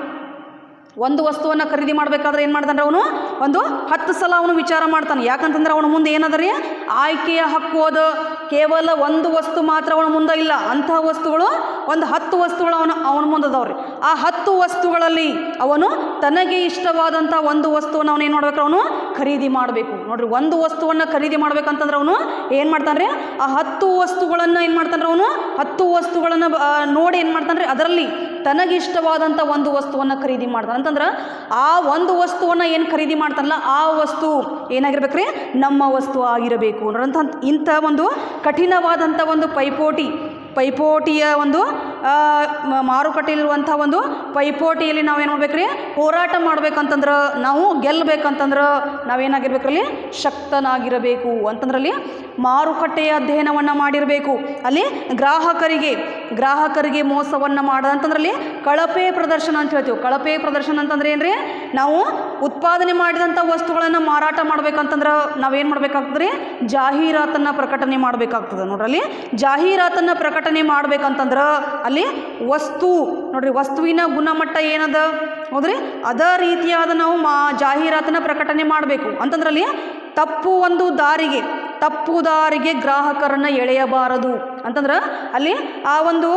ಒಂದು ವಸ್ತುವನ್ನು ಖರೀದಿ ಮಾಡಬೇಕಾದ್ರೆ ಏನು ಮಾಡ್ತಾನೆ? ಅವನು ಒಂದು 10 ಸಲ ಅವನು ವಿಚಾರ ಮಾಡ್ತಾನೆ. ಯಾಕಂತಂದ್ರೆ ಅವನ ಮುಂದೆ ಏನದ ರೀ? ಆಯ್ಕೆಯ ಹಕ್ಕು ಅದ. ಕೇವಲ ಒಂದು ವಸ್ತು ಮಾತ್ರ ಅವನ ಮುಂದೆ ಇಲ್ಲ, ಅಂತಹ ವಸ್ತುಗಳು ಒಂದು 10 ವಸ್ತುಗಳು ಅವನ ಮುಂದೆ ಅದಾವ್ರಿ. ಆ 10 ವಸ್ತುಗಳಲ್ಲಿ ಅವನು ತನಗೆ ಇಷ್ಟವಾದಂಥ ಒಂದು ವಸ್ತುವನ್ನು ಅವನು ಏನು ಮಾಡ್ಬೇಕು? ಅವನು ಖರೀದಿ ಮಾಡಬೇಕು. ನೋಡ್ರಿ, ಒಂದು ವಸ್ತುವನ್ನು ಖರೀದಿ ಮಾಡ್ಬೇಕಂತಂದ್ರೆ ಅವನು ಏನು ಮಾಡ್ತಾನೆ? ಆ 10 ವಸ್ತುಗಳನ್ನು ಏನು ಮಾಡ್ತಾನೆ? ಅವನು 10 ವಸ್ತುಗಳನ್ನು ನೋಡಿ ಏನು ಮಾಡ್ತಾನೆ? ಅದರಲ್ಲಿ ತನಗಿಷ್ಟವಾದಂಥ ಒಂದು ವಸ್ತುವನ್ನು ಖರೀದಿ ಮಾಡ್ತಾನೆ. ಅಂತಂದ್ರೆ ಆ ಒಂದು ವಸ್ತುವನ್ನು ಏನು ಖರೀದಿ ಮಾಡ್ತಾನಲ್ಲ, ಆ ವಸ್ತು ಏನಾಗಿರ್ಬೇಕ್ರಿ? ನಮ್ಮ ವಸ್ತು ಆಗಿರಬೇಕು. ಇಂಥ ಒಂದು ಕಠಿಣವಾದಂಥ ಒಂದು ಪೈಪೋಟಿಯ ಒಂದು ಮಾರುಕಟ್ಟೆಯಲ್ಲಿರುವಂಥ ಒಂದು ಪೈಪೋಟಿಯಲ್ಲಿ ನಾವೇನು ಮಾಡ್ಬೇಕ್ರಿ? ಹೋರಾಟ ಮಾಡ್ಬೇಕಂತಂದ್ರೆ, ನಾವು ಗೆಲ್ಲಬೇಕಂತಂದ್ರೆ ನಾವೇನಾಗಿರ್ಬೇಕಲ್ಲಿ? ಶಕ್ತನಾಗಿರಬೇಕು. ಅಂತಂದ್ರಲ್ಲಿ ಮಾರುಕಟ್ಟೆಯ ಅಧ್ಯಯನವನ್ನು ಮಾಡಿರಬೇಕು. ಅಲ್ಲಿ ಗ್ರಾಹಕರಿಗೆ ಮೋಸವನ್ನು ಮಾಡೋದಂತಂದ್ರಲ್ಲಿ ಕಳಪೆ ಪ್ರದರ್ಶನ ಅಂತ ಹೇಳ್ತೀವಿ. ಕಳಪೆ ಪ್ರದರ್ಶನ ಅಂತಂದ್ರೆ ಏನ್ರಿ? ನಾವು ಉತ್ಪಾದನೆ ಮಾಡಿದಂಥ ವಸ್ತುಗಳನ್ನು ಮಾರಾಟ ಮಾಡ್ಬೇಕಂತಂದ್ರೆ ನಾವೇನು ಮಾಡ್ಬೇಕಾಗ್ತದೆ? ಜಾಹೀರಾತನ್ನು ಪ್ರಕಟಣೆ ಮಾಡಬೇಕಾಗ್ತದೆ. ನೋಡ್ರಲ್ಲಿ, ಜಾಹೀರಾತನ್ನು ಪ್ರಕಟಣೆ ಮಾಡ್ಬೇಕಂತಂದ್ರೆ ಅಲ್ಲಿ ನೋಡ್ರಿ, ವಸ್ತುವಿನ ಗುಣಮಟ್ಟ ಏನದ ಹೌದ್ರಿ, ಅದೇ ರೀತಿಯಾದ ನಾವು ಜಾಹೀರಾತನ್ನು ಪ್ರಕಟಣೆ ಮಾಡಬೇಕು. ಅಂತಂದ್ರಲ್ಲಿ ತಪ್ಪು ದಾರಿಗೆ ಗ್ರಾಹಕರನ್ನು ಎಳೆಯಬಾರದು. ಅಂತಂದ್ರೆ ಅಲ್ಲಿ ಆ ಒಂದು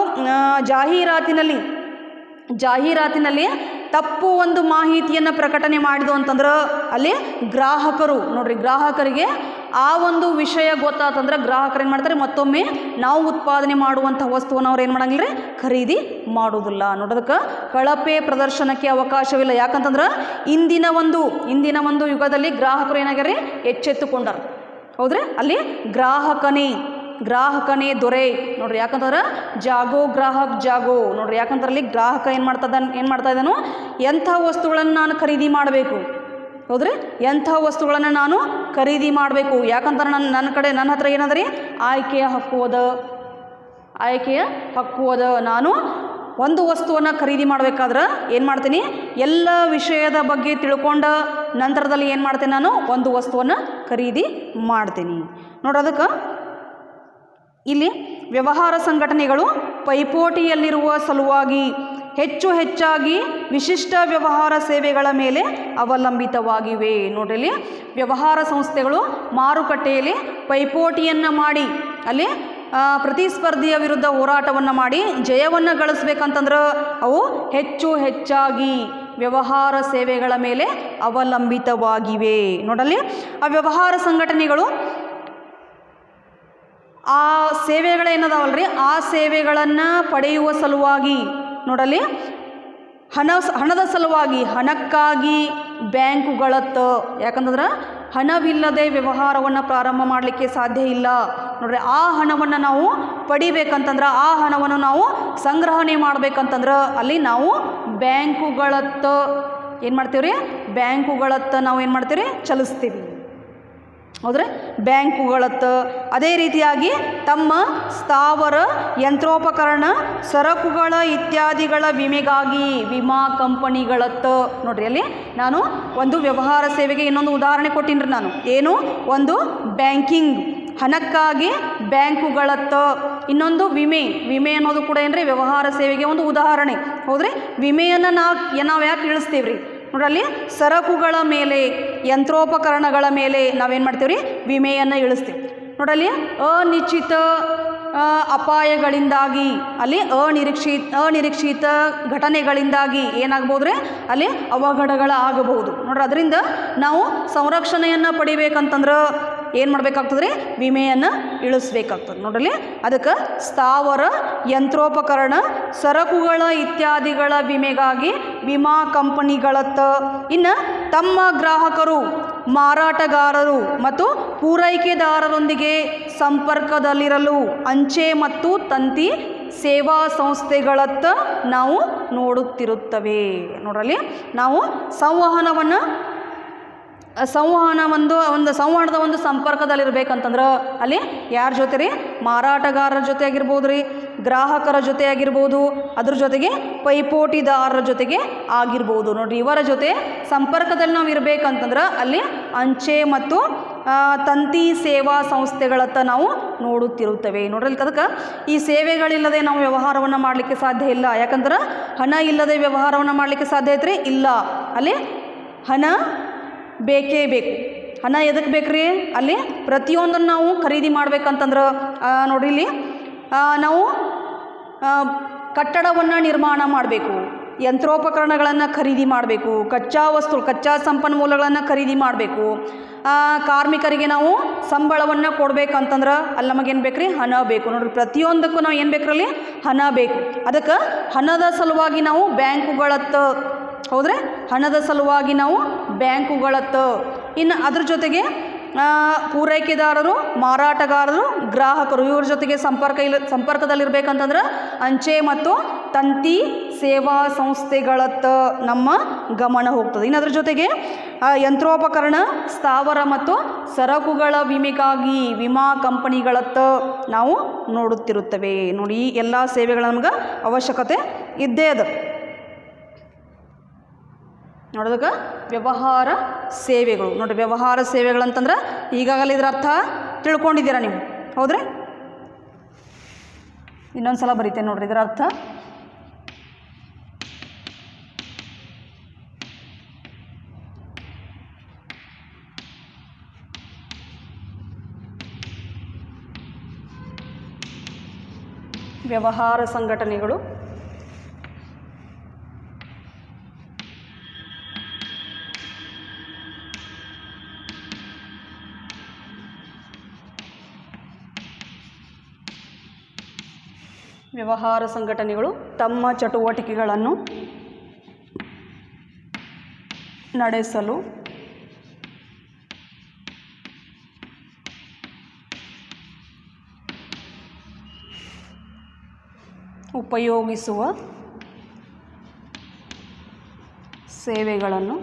ಜಾಹೀರಾತಿನಲ್ಲಿ ತಪ್ಪು ಒಂದು ಮಾಹಿತಿಯನ್ನು ಪ್ರಕಟಣೆ ಮಾಡಿದು ಅಂತಂದ್ರೆ ಅಲ್ಲಿ ಗ್ರಾಹಕರಿಗೆ ಆ ಒಂದು ವಿಷಯ ಗೊತ್ತಾತಂದ್ರೆ ಗ್ರಾಹಕರು ಏನು ಮಾಡ್ತಾರೆ? ಮತ್ತೊಮ್ಮೆ ನಾವು ಉತ್ಪಾದನೆ ಮಾಡುವಂಥ ವಸ್ತುವನ್ನು ಅವ್ರು ಏನು ಮಾಡಂಗಿಲ್ಲ ರೀ? ಖರೀದಿ ಮಾಡೋದಿಲ್ಲ. ನೋಡೋದಕ್ಕೆ ಕಳಪೆ ಪ್ರದರ್ಶನಕ್ಕೆ ಅವಕಾಶವಿಲ್ಲ. ಯಾಕಂತಂದ್ರೆ ಇಂದಿನ ಒಂದು ಯುಗದಲ್ಲಿ ಗ್ರಾಹಕರು ಏನಾಗ್ಯಾರ? ಎಚ್ಚೆತ್ತುಕೊಂಡಾರ. ಹೌದ್ರಿ, ಅಲ್ಲಿ ಗ್ರಾಹಕನೇ ದೊರೆ. ನೋಡ್ರಿ, ಯಾಕಂತಂದ್ರೆ ಗ್ರಾಹಕ್ ಜಾಗೋ. ನೋಡ್ರಿ, ಯಾಕಂದ್ರೆ ಅಲ್ಲಿ ಗ್ರಾಹಕ ಏನು ಮಾಡ್ತಾ ಇದ್ದಾನು? ಎಂಥ ವಸ್ತುಗಳನ್ನು ನಾನು ಖರೀದಿ ಮಾಡಬೇಕು. ಹೌದ್ರಿ, ಎಂಥ ವಸ್ತುಗಳನ್ನು ನಾನು ಖರೀದಿ ಮಾಡಬೇಕು. ಯಾಕಂದ್ರೆ ನನ್ನ ಹತ್ರ ಏನದ ರೀ? ಆಯ್ಕೆಯ ಹಕ್ಕು ಅದ. ನಾನು ಒಂದು ವಸ್ತುವನ್ನು ಖರೀದಿ ಮಾಡಬೇಕಾದ್ರೆ ಏನು ಮಾಡ್ತೀನಿ? ಎಲ್ಲ ವಿಷಯದ ಬಗ್ಗೆ ತಿಳ್ಕೊಂಡ ನಂತರದಲ್ಲಿ ಏನು ಮಾಡ್ತೀನಿ? ನಾನು ಒಂದು ವಸ್ತುವನ್ನು ಖರೀದಿ ಮಾಡ್ತೀನಿ. ನೋಡೋದಕ್ಕೆ ಇಲ್ಲಿ ವ್ಯವಹಾರ ಸಂಘಟನೆಗಳು ಪೈಪೋಟಿಯಲ್ಲಿರುವ ಸಲುವಾಗಿ ಹೆಚ್ಚಾಗಿ ವಿಶಿಷ್ಟ ವ್ಯವಹಾರ ಸೇವೆಗಳ ಮೇಲೆ ಅವಲಂಬಿತವಾಗಿವೆ. ನೋಡ್ರಿ, ಇಲ್ಲಿ ವ್ಯವಹಾರ ಸಂಸ್ಥೆಗಳು ಮಾರುಕಟ್ಟೆಯಲ್ಲಿ ಪೈಪೋಟಿಯನ್ನು ಮಾಡಿ ಅಲ್ಲಿ ಪ್ರತಿಸ್ಪರ್ಧಿಯ ವಿರುದ್ಧ ಹೋರಾಟವನ್ನು ಮಾಡಿ ಜಯವನ್ನು ಗಳಿಸ್ಬೇಕಂತಂದ್ರೆ ಅವು ಹೆಚ್ಚಾಗಿ ವ್ಯವಹಾರ ಸೇವೆಗಳ ಮೇಲೆ ಅವಲಂಬಿತವಾಗಿವೆ. ನೋಡಲ್ಲಿ ಆ ವ್ಯವಹಾರ ಸಂಘಟನೆಗಳು ಆ ಸೇವೆಗಳೇನದಾವಲ್ರಿ, ಆ ಸೇವೆಗಳನ್ನು ಪಡೆಯುವ ಸಲುವಾಗಿ ನೋಡಲಿ ಹಣದ ಸಲುವಾಗಿ ಹಣಕ್ಕಾಗಿ ಬ್ಯಾಂಕುಗಳತ್ತ. ಯಾಕಂತಂದ್ರೆ ಹಣವಿಲ್ಲದೆ ವ್ಯವಹಾರವನ್ನು ಪ್ರಾರಂಭ ಮಾಡಲಿಕ್ಕೆ ಸಾಧ್ಯ ಇಲ್ಲ. ನೋಡ್ರಿ, ಆ ಹಣವನ್ನು ನಾವು ಪಡಿಬೇಕಂತಂದ್ರೆ, ಆ ಹಣವನ್ನು ನಾವು ಸಂಗ್ರಹಣೆ ಮಾಡಬೇಕಂತಂದ್ರೆ ಅಲ್ಲಿ ನಾವು ಬ್ಯಾಂಕುಗಳತ್ತ ಏನು ಮಾಡ್ತೀವಿ ರೀ? ಬ್ಯಾಂಕುಗಳತ್ತ ನಾವು ಏನು ಮಾಡ್ತೀವಿ ರೀ? ಚಲಿಸ್ತೀವಿ. ಹೌದ್ರೆ, ಬ್ಯಾಂಕುಗಳತ್ತ. ಅದೇ ರೀತಿಯಾಗಿ ತಮ್ಮ ಸ್ಥಾವರ ಯಂತ್ರೋಪಕರಣ ಸರಕುಗಳ ಇತ್ಯಾದಿಗಳ ವಿಮೆಗಾಗಿ ವಿಮಾ ಕಂಪನಿಗಳತ್ತ. ನೋಡ್ರಿ, ಅಲ್ಲಿ ನಾನು ಒಂದು ವ್ಯವಹಾರ ಸೇವೆಗೆ ಇನ್ನೊಂದು ಉದಾಹರಣೆ ಕೊಟ್ಟಿನ್ರಿ. ನಾನು ಏನು ಒಂದು ಬ್ಯಾಂಕಿಂಗ್ ಹಣಕ್ಕಾಗಿ ಬ್ಯಾಂಕುಗಳತ್ತ. ಇನ್ನೊಂದು ವಿಮೆ ಅನ್ನೋದು ಕೂಡ ಏನ್ರಿ? ವ್ಯವಹಾರ ಸೇವೆಗೆ ಒಂದು ಉದಾಹರಣೆ. ಹೌದ್ರಿ, ವಿಮೆಯನ್ನು ನಾವು ಯಾಕೆ ಇಳಿಸ್ತೀವಿ ರೀ? ನೋಡ್ರಲ್ಲಿ ಸರಕುಗಳ ಮೇಲೆ ಯಂತ್ರೋಪಕರಣಗಳ ಮೇಲೆ ನಾವೇನು ಮಾಡ್ತೀವಿ ರೀ? ವಿಮೆಯನ್ನು ಇಳಿಸ್ತೀವಿ. ನೋಡಲ್ಲಿ ಅನಿಶ್ಚಿತ ಅಪಾಯಗಳಿಂದಾಗಿ ಅಲ್ಲಿ ಅನಿರೀಕ್ಷಿತ ಘಟನೆಗಳಿಂದಾಗಿ ಏನಾಗ್ಬೋದು ರೀ? ಅಲ್ಲಿ ಅವಘಡಗಳಾಗಬಹುದು. ನೋಡ್ರಿ, ಅದರಿಂದ ನಾವು ಸಂರಕ್ಷಣೆಯನ್ನು ಪಡಿಬೇಕಂತಂದ್ರೆ ಏನು ಮಾಡಬೇಕಾಗ್ತದೆ ರೀ? ವಿಮೆಯನ್ನು ಇಳಿಸ್ಬೇಕಾಗ್ತದೆ. ನೋಡ್ರಲ್ಲಿ ಅದಕ್ಕೆ ಸ್ಥಾವರ ಯಂತ್ರೋಪಕರಣ ಸರಕುಗಳ ಇತ್ಯಾದಿಗಳ ವಿಮೆಗಾಗಿ ವಿಮಾ ಕಂಪನಿಗಳತ್ತ. ಇನ್ನು ತಮ್ಮ ಗ್ರಾಹಕರು, ಮಾರಾಟಗಾರರು ಮತ್ತು ಪೂರೈಕೆದಾರರೊಂದಿಗೆ ಸಂಪರ್ಕದಲ್ಲಿರಲು ಅಂಚೆ ಮತ್ತು ತಂತಿ ಸೇವಾ ಸಂಸ್ಥೆಗಳತ್ತ ನಾವು ನೋಡುತ್ತಿರುತ್ತವೆ. ನೋಡ್ರಲ್ಲಿ ನಾವು ಸಂವಹನದ ಒಂದು ಸಂಪರ್ಕದಲ್ಲಿರ್ಬೇಕಂತಂದ್ರೆ ಅಲ್ಲಿ ಯಾರ ಜೊತೆ ರೀ? ಮಾರಾಟಗಾರರ ಜೊತೆ ಆಗಿರ್ಬೋದು ರೀ, ಗ್ರಾಹಕರ ಜೊತೆ ಆಗಿರ್ಬೋದು, ಅದ್ರ ಜೊತೆಗೆ ಪೈಪೋಟಿದಾರರ ಜೊತೆಗೆ ಆಗಿರ್ಬೋದು. ನೋಡಿರಿ, ಇವರ ಜೊತೆ ಸಂಪರ್ಕದಲ್ಲಿ ನಾವು ಇರಬೇಕಂತಂದ್ರೆ ಅಲ್ಲಿ ಅಂಚೆ ಮತ್ತು ತಂತಿ ಸೇವಾ ಸಂಸ್ಥೆಗಳತ್ತ ನಾವು ನೋಡುತ್ತಿರುತ್ತವೆ. ನೋಡ್ರಿ, ಅದಕ್ಕೆ ಈ ಸೇವೆಗಳಿಲ್ಲದೆ ನಾವು ವ್ಯವಹಾರವನ್ನು ಮಾಡಲಿಕ್ಕೆ ಸಾಧ್ಯ ಇಲ್ಲ. ಯಾಕಂದ್ರೆ ಹಣ ಇಲ್ಲದೆ ವ್ಯವಹಾರವನ್ನು ಮಾಡಲಿಕ್ಕೆ ಸಾಧ್ಯ ಐತ್ರಿ? ಇಲ್ಲ. ಅಲ್ಲಿ ಹಣ ಬೇಕೇ ಬೇಕು. ಹಣ ಎದಕ್ಕೆ ಬೇಕ್ರಿ? ಅಲ್ಲಿ ಪ್ರತಿಯೊಂದನ್ನು ನಾವು ಖರೀದಿ ಮಾಡ್ಬೇಕಂತಂದ್ರೆ ನೋಡ್ರಿ, ಇಲ್ಲಿ ನಾವು ಕಟ್ಟಡವನ್ನು ನಿರ್ಮಾಣ ಮಾಡಬೇಕು, ಯಂತ್ರೋಪಕರಣಗಳನ್ನು ಖರೀದಿ ಮಾಡಬೇಕು, ಕಚ್ಚಾ ಸಂಪನ್ಮೂಲಗಳನ್ನು ಖರೀದಿ ಮಾಡಬೇಕು, ಕಾರ್ಮಿಕರಿಗೆ ನಾವು ಸಂಬಳವನ್ನು ಕೊಡ್ಬೇಕಂತಂದ್ರೆ ಅಲ್ಲಿ ನಮಗೇನು ಬೇಕ್ರಿ? ಹಣ ಬೇಕು. ನೋಡ್ರಿ, ಪ್ರತಿಯೊಂದಕ್ಕೂ ನಾವು ಏನು ಬೇಕ್ರಲ್ಲಿ? ಹಣ ಬೇಕು. ಅದಕ್ಕೆ ಹಣದ ಸಲುವಾಗಿ ನಾವು ಬ್ಯಾಂಕುಗಳತ್ತ, ಹೌದ್ರೆ, ಹಣದ ಸಲುವಾಗಿ ನಾವು ಬ್ಯಾಂಕುಗಳತ್ತ, ಇನ್ನು ಅದ್ರ ಜೊತೆಗೆ ಪೂರೈಕೆದಾರರು, ಮಾರಾಟಗಾರರು, ಗ್ರಾಹಕರು ಇವ್ರ ಜೊತೆಗೆ ಸಂಪರ್ಕದಲ್ಲಿರ್ಬೇಕಂತಂದ್ರೆ ಅಂಚೆ ಮತ್ತು ತಂತಿ ಸೇವಾ ಸಂಸ್ಥೆಗಳತ್ತ ನಮ್ಮ ಗಮನ ಹೋಗ್ತದೆ. ಇನ್ನು ಅದ್ರ ಜೊತೆಗೆ ಯಂತ್ರೋಪಕರಣ, ಸ್ಥಾವರ ಮತ್ತು ಸರಕುಗಳ ವಿಮೆಗಾಗಿ ವಿಮಾ ಕಂಪನಿಗಳತ್ತ ನಾವು ನೋಡುತ್ತಿರುತ್ತವೆ. ನೋಡಿ, ಈ ಎಲ್ಲ ಸೇವೆಗಳ ನಮ್ಗೆ ಅವಶ್ಯಕತೆ ಇದ್ದೇ ಅದ. ನೋಡೋದಕ್ಕೆ ವ್ಯವಹಾರ ಸೇವೆಗಳು. ನೋಡಿರಿ, ವ್ಯವಹಾರ ಸೇವೆಗಳಂತಂದ್ರೆ ಈಗಾಗಲೇ ಇದರ ಅರ್ಥ ತಿಳ್ಕೊಂಡಿದ್ದೀರಾ ನೀವು, ಹೌದ್ರಿ? ಇನ್ನೊಂದು ಸಲ ಬರೀತೇನೆ ನೋಡ್ರಿ ಇದರ ಅರ್ಥ. ವ್ಯವಹಾರ ಸಂಘಟನೆಗಳು ತಮ್ಮ ಚಟುವಟಿಕೆಗಳನ್ನು ನಡೆಸಲು ಉಪಯೋಗಿಸುವ ಸೇವೆಗಳನ್ನು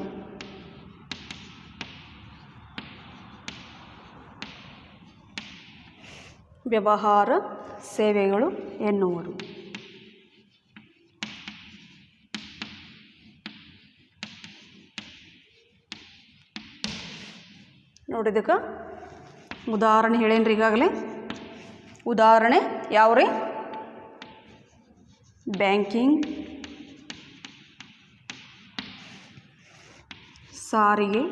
ವ್ಯವಹಾರ ಸೇವೆಗಳು ಎನ್ನುವರು. ನೋಡಿದಕ್ಕೆ ಉದಾಹರಣೆ ಹೇಳೇನ್ರಿ ಈಗಾಗಲೇ. ಉದಾಹರಣೆ ಯಾವ್ರಿ? ಬ್ಯಾಂಕಿಂಗ್, ಸಾರಿಗೆ,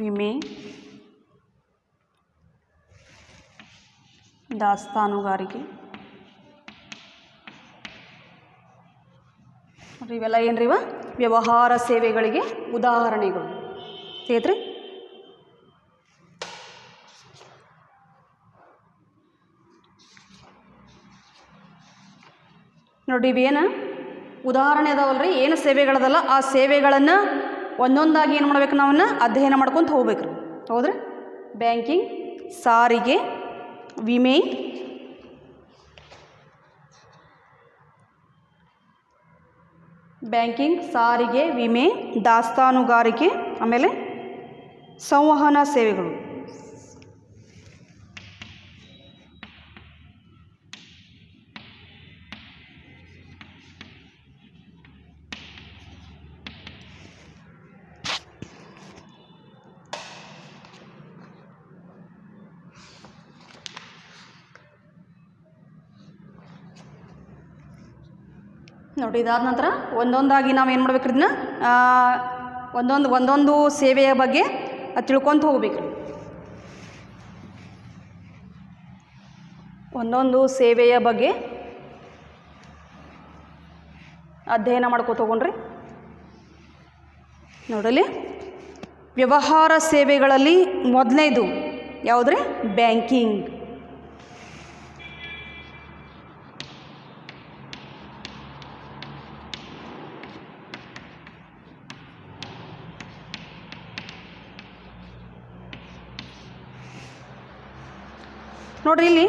ವಿಮೆ, ದಾಸ್ತಾನುಗಾರಿಕೆ. ಇವೆಲ್ಲ ಏನ್ರಿ? ವ್ಯವಹಾರ ಸೇವೆಗಳಿಗೆ ಉದಾಹರಣೆಗಳು. ತಿಳಿತ್ರಿ? ನೋಡಿ, ಇವೇನು ಉದಾಹರಣೆ ಅದಾವಲ್ರಿ, ಏನು ಸೇವೆಗಳದಲ್ಲ ಆ ಸೇವೆಗಳನ್ನು ಒಂದೊಂದಾಗಿ ಏನು ಮಾಡ್ಬೇಕು? ನಾವನ್ನ ಅಧ್ಯಯನ ಮಾಡ್ಕೊತ ಹೋಗ್ಬೇಕ್ರಿ, ಹೌದ್ರಿ? ಬ್ಯಾಂಕಿಂಗ್, ಸಾರಿಗೆ, ವಿಮೆ, ದಾಸ್ತಾನುಗಾರಿಕೆ, ಆಮೇಲೆ ಸಂವಹನ ಸೇವೆಗಳು. ನೋಡಿ, ಇದಾದ ನಂತರ ಒಂದೊಂದಾಗಿ ನಾವು ಏನು ಮಾಡ್ಬೇಕ್ರಿ? ಇದನ್ನ ಒಂದೊಂದು ಸೇವೆಯ ಬಗ್ಗೆ ತಿಳ್ಕೊತ ಹೋಗ್ಬೇಕ್ರಿ. ಒಂದೊಂದು ಸೇವೆಯ ಬಗ್ಗೆ ಅಧ್ಯಯನ ಮಾಡ್ಕೊತ ಹೋಗೋಣ್ರಿ. ನೋಡಲಿ, ವ್ಯವಹಾರ ಸೇವೆಗಳಲ್ಲಿ ಮೊದಲನೇದು ಯಾವುದ್ರಿ? ಬ್ಯಾಂಕಿಂಗ್. ನೋಡ್ರಿ, ಇಲ್ಲಿ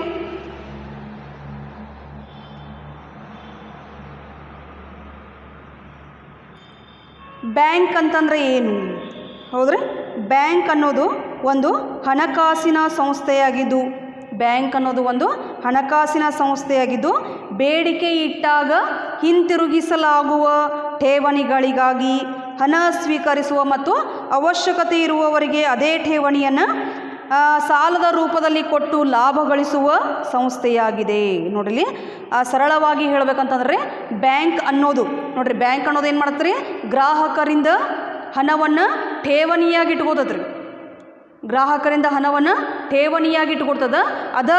ಬ್ಯಾಂಕ್ ಅಂತಂದರೆ ಏನು? ಹೌದ್ರಿ, ಬ್ಯಾಂಕ್ ಅನ್ನೋದು ಒಂದು ಹಣಕಾಸಿನ ಸಂಸ್ಥೆಯಾಗಿದ್ದು, ಬ್ಯಾಂಕ್ ಅನ್ನೋದು ಒಂದು ಹಣಕಾಸಿನ ಸಂಸ್ಥೆಯಾಗಿದ್ದು ಬೇಡಿಕೆ ಇಟ್ಟಾಗ ಹಿಂತಿರುಗಿಸಲಾಗುವ ಠೇವಣಿಗಳಿಗಾಗಿ ಹಣ ಸ್ವೀಕರಿಸುವ ಮತ್ತು ಅವಶ್ಯಕತೆ ಇರುವವರಿಗೆ ಅದೇ ಠೇವಣಿಯನ್ನು ಸಾಲದ ರೂಪದಲ್ಲಿ ಕೊಟ್ಟು ಲಾಭ ಗಳಿಸುವ ಸಂಸ್ಥೆಯಾಗಿದೆ. ನೋಡ್ರಿ, ಸರಳವಾಗಿ ಹೇಳಬೇಕಂತಂದ್ರೆ ಬ್ಯಾಂಕ್ ಅನ್ನೋದು ನೋಡ್ರಿ, ಬ್ಯಾಂಕ್ ಅನ್ನೋದು ಏನು ಮಾಡ್ತಾರೆ? ಗ್ರಾಹಕರಿಂದ ಹಣವನ್ನು ಠೇವಣಿಯಾಗಿ ಇಟ್ಕೋತದ್ರಿ. ಗ್ರಾಹಕರಿಂದ ಹಣವನ್ನು ಠೇವಣಿಯಾಗಿ ಇಟ್ಕೊಡ್ತದ. ಅದ